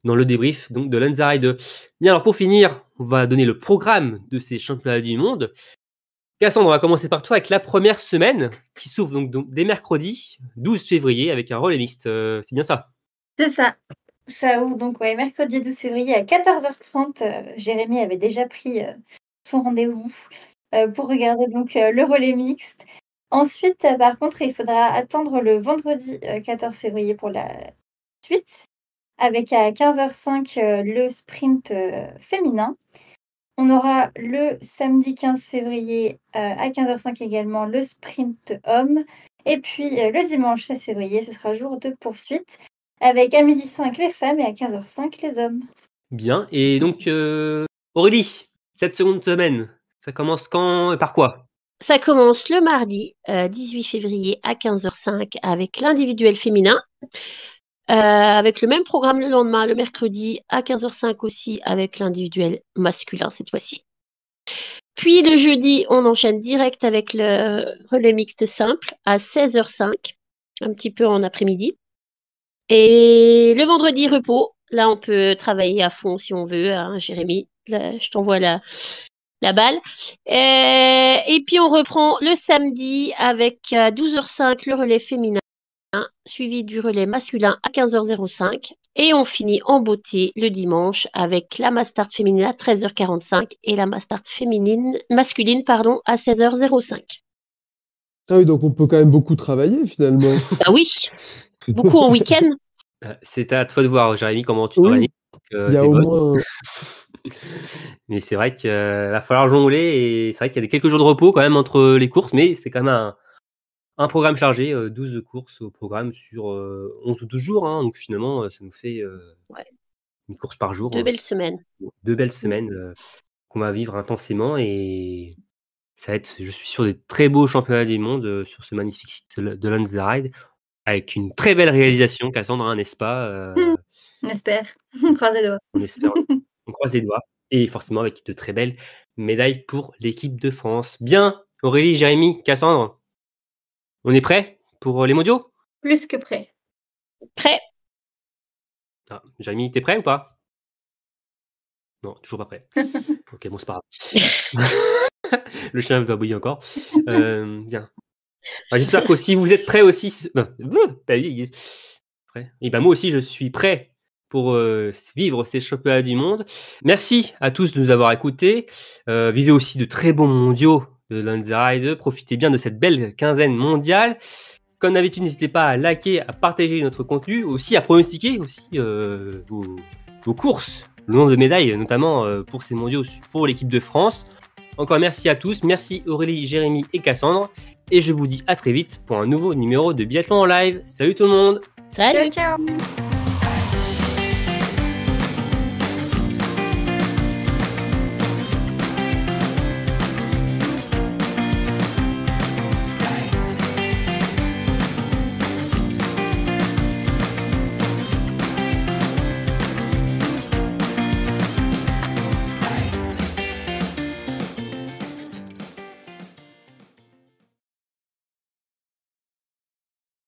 dans le débrief donc de l'Unzaride. Bien, alors pour finir, on va donner le programme de ces championnats du monde. Cassandre, on va commencer par toi avec la première semaine qui s'ouvre donc dès mercredi 12 février avec un relais mixte. C'est bien ça? C'est ça. Ça ouvre donc mercredi 12 février à 14h30. Jérémy avait déjà pris son rendez-vous pour regarder donc le relais mixte. Ensuite, par contre, il faudra attendre le vendredi 14 février pour la suite, avec à 15h05 le sprint féminin. On aura le samedi 15 février à 15h05 également le sprint homme. Et puis le dimanche 16 février, ce sera jour de poursuite, avec à 12h05 les femmes et à 15h05 les hommes. Bien. Et donc, Aurélie, cette seconde semaine, ça commence quand et par quoi? Ça commence le mardi 18 février à 15h05 avec l'individuel féminin. avec le même programme le lendemain, le mercredi à 15h05 aussi, avec l'individuel masculin cette fois-ci. Puis le jeudi, on enchaîne direct avec le relais mixte simple à 16h05, un petit peu en après-midi. Et le vendredi, repos. Là, on peut travailler à fond si on veut, hein, Jérémy. Là, je t'envoie la balle. Et puis, on reprend le samedi avec à 12h05 le relais féminin, suivi du relais masculin à 15h05. Et on finit en beauté le dimanche avec la Mastart féminine à 13h45 et la Mastart masculine à 16h05. Ah oui, donc on peut quand même beaucoup travailler finalement. Ah oui, beaucoup en week-end. C'est à toi de voir, Jérémy, comment tu Oui, t'organises. il y a au moins. Mais c'est vrai qu'il va falloir jongler et c'est vrai qu'il y a quelques jours de repos quand même entre les courses, mais c'est quand même un programme chargé, 12 courses au programme sur 11 ou 12 jours. Hein, donc finalement, ça nous fait une course par jour. 2 belles semaines. 2 belles semaines qu'on va vivre intensément et ça va être, je suis sûr, des très beaux championnats du monde sur ce magnifique site de Lanzarote avec une très belle réalisation, Cassandre, n'est-ce pas On espère. On croise les doigts. On espère. On croise les doigts. Et forcément avec de très belles médailles pour l'équipe de France. Bien, Aurélie, Jérémy, Cassandre, on est prêts pour les mondiaux ? Plus que prêt. Prêt. Jérémy, t'es prêt ou pas ? Non, toujours pas prêt. Ok, bon, c'est pas grave. Le chien doit bouillir encore. Bien. Alors, j'espère qu'aussi vous êtes prêts aussi. Et ben moi aussi, je suis prêt pour vivre ces championnats du monde. Merci à tous de nous avoir écoutés. Vivez aussi de très bons mondiaux de Lanzarote. Profitez bien de cette belle quinzaine mondiale. Comme d'habitude, n'hésitez pas à liker, à partager notre contenu, aussi à pronostiquer aussi vos courses, le nombre de médailles, notamment pour ces mondiaux pour l'équipe de France. Encore merci à tous. Merci Aurélie, Jérémy et Cassandre. Et je vous dis à très vite pour un nouveau numéro de Biathlon en live. Salut tout le monde. Salut. Ciao, ciao.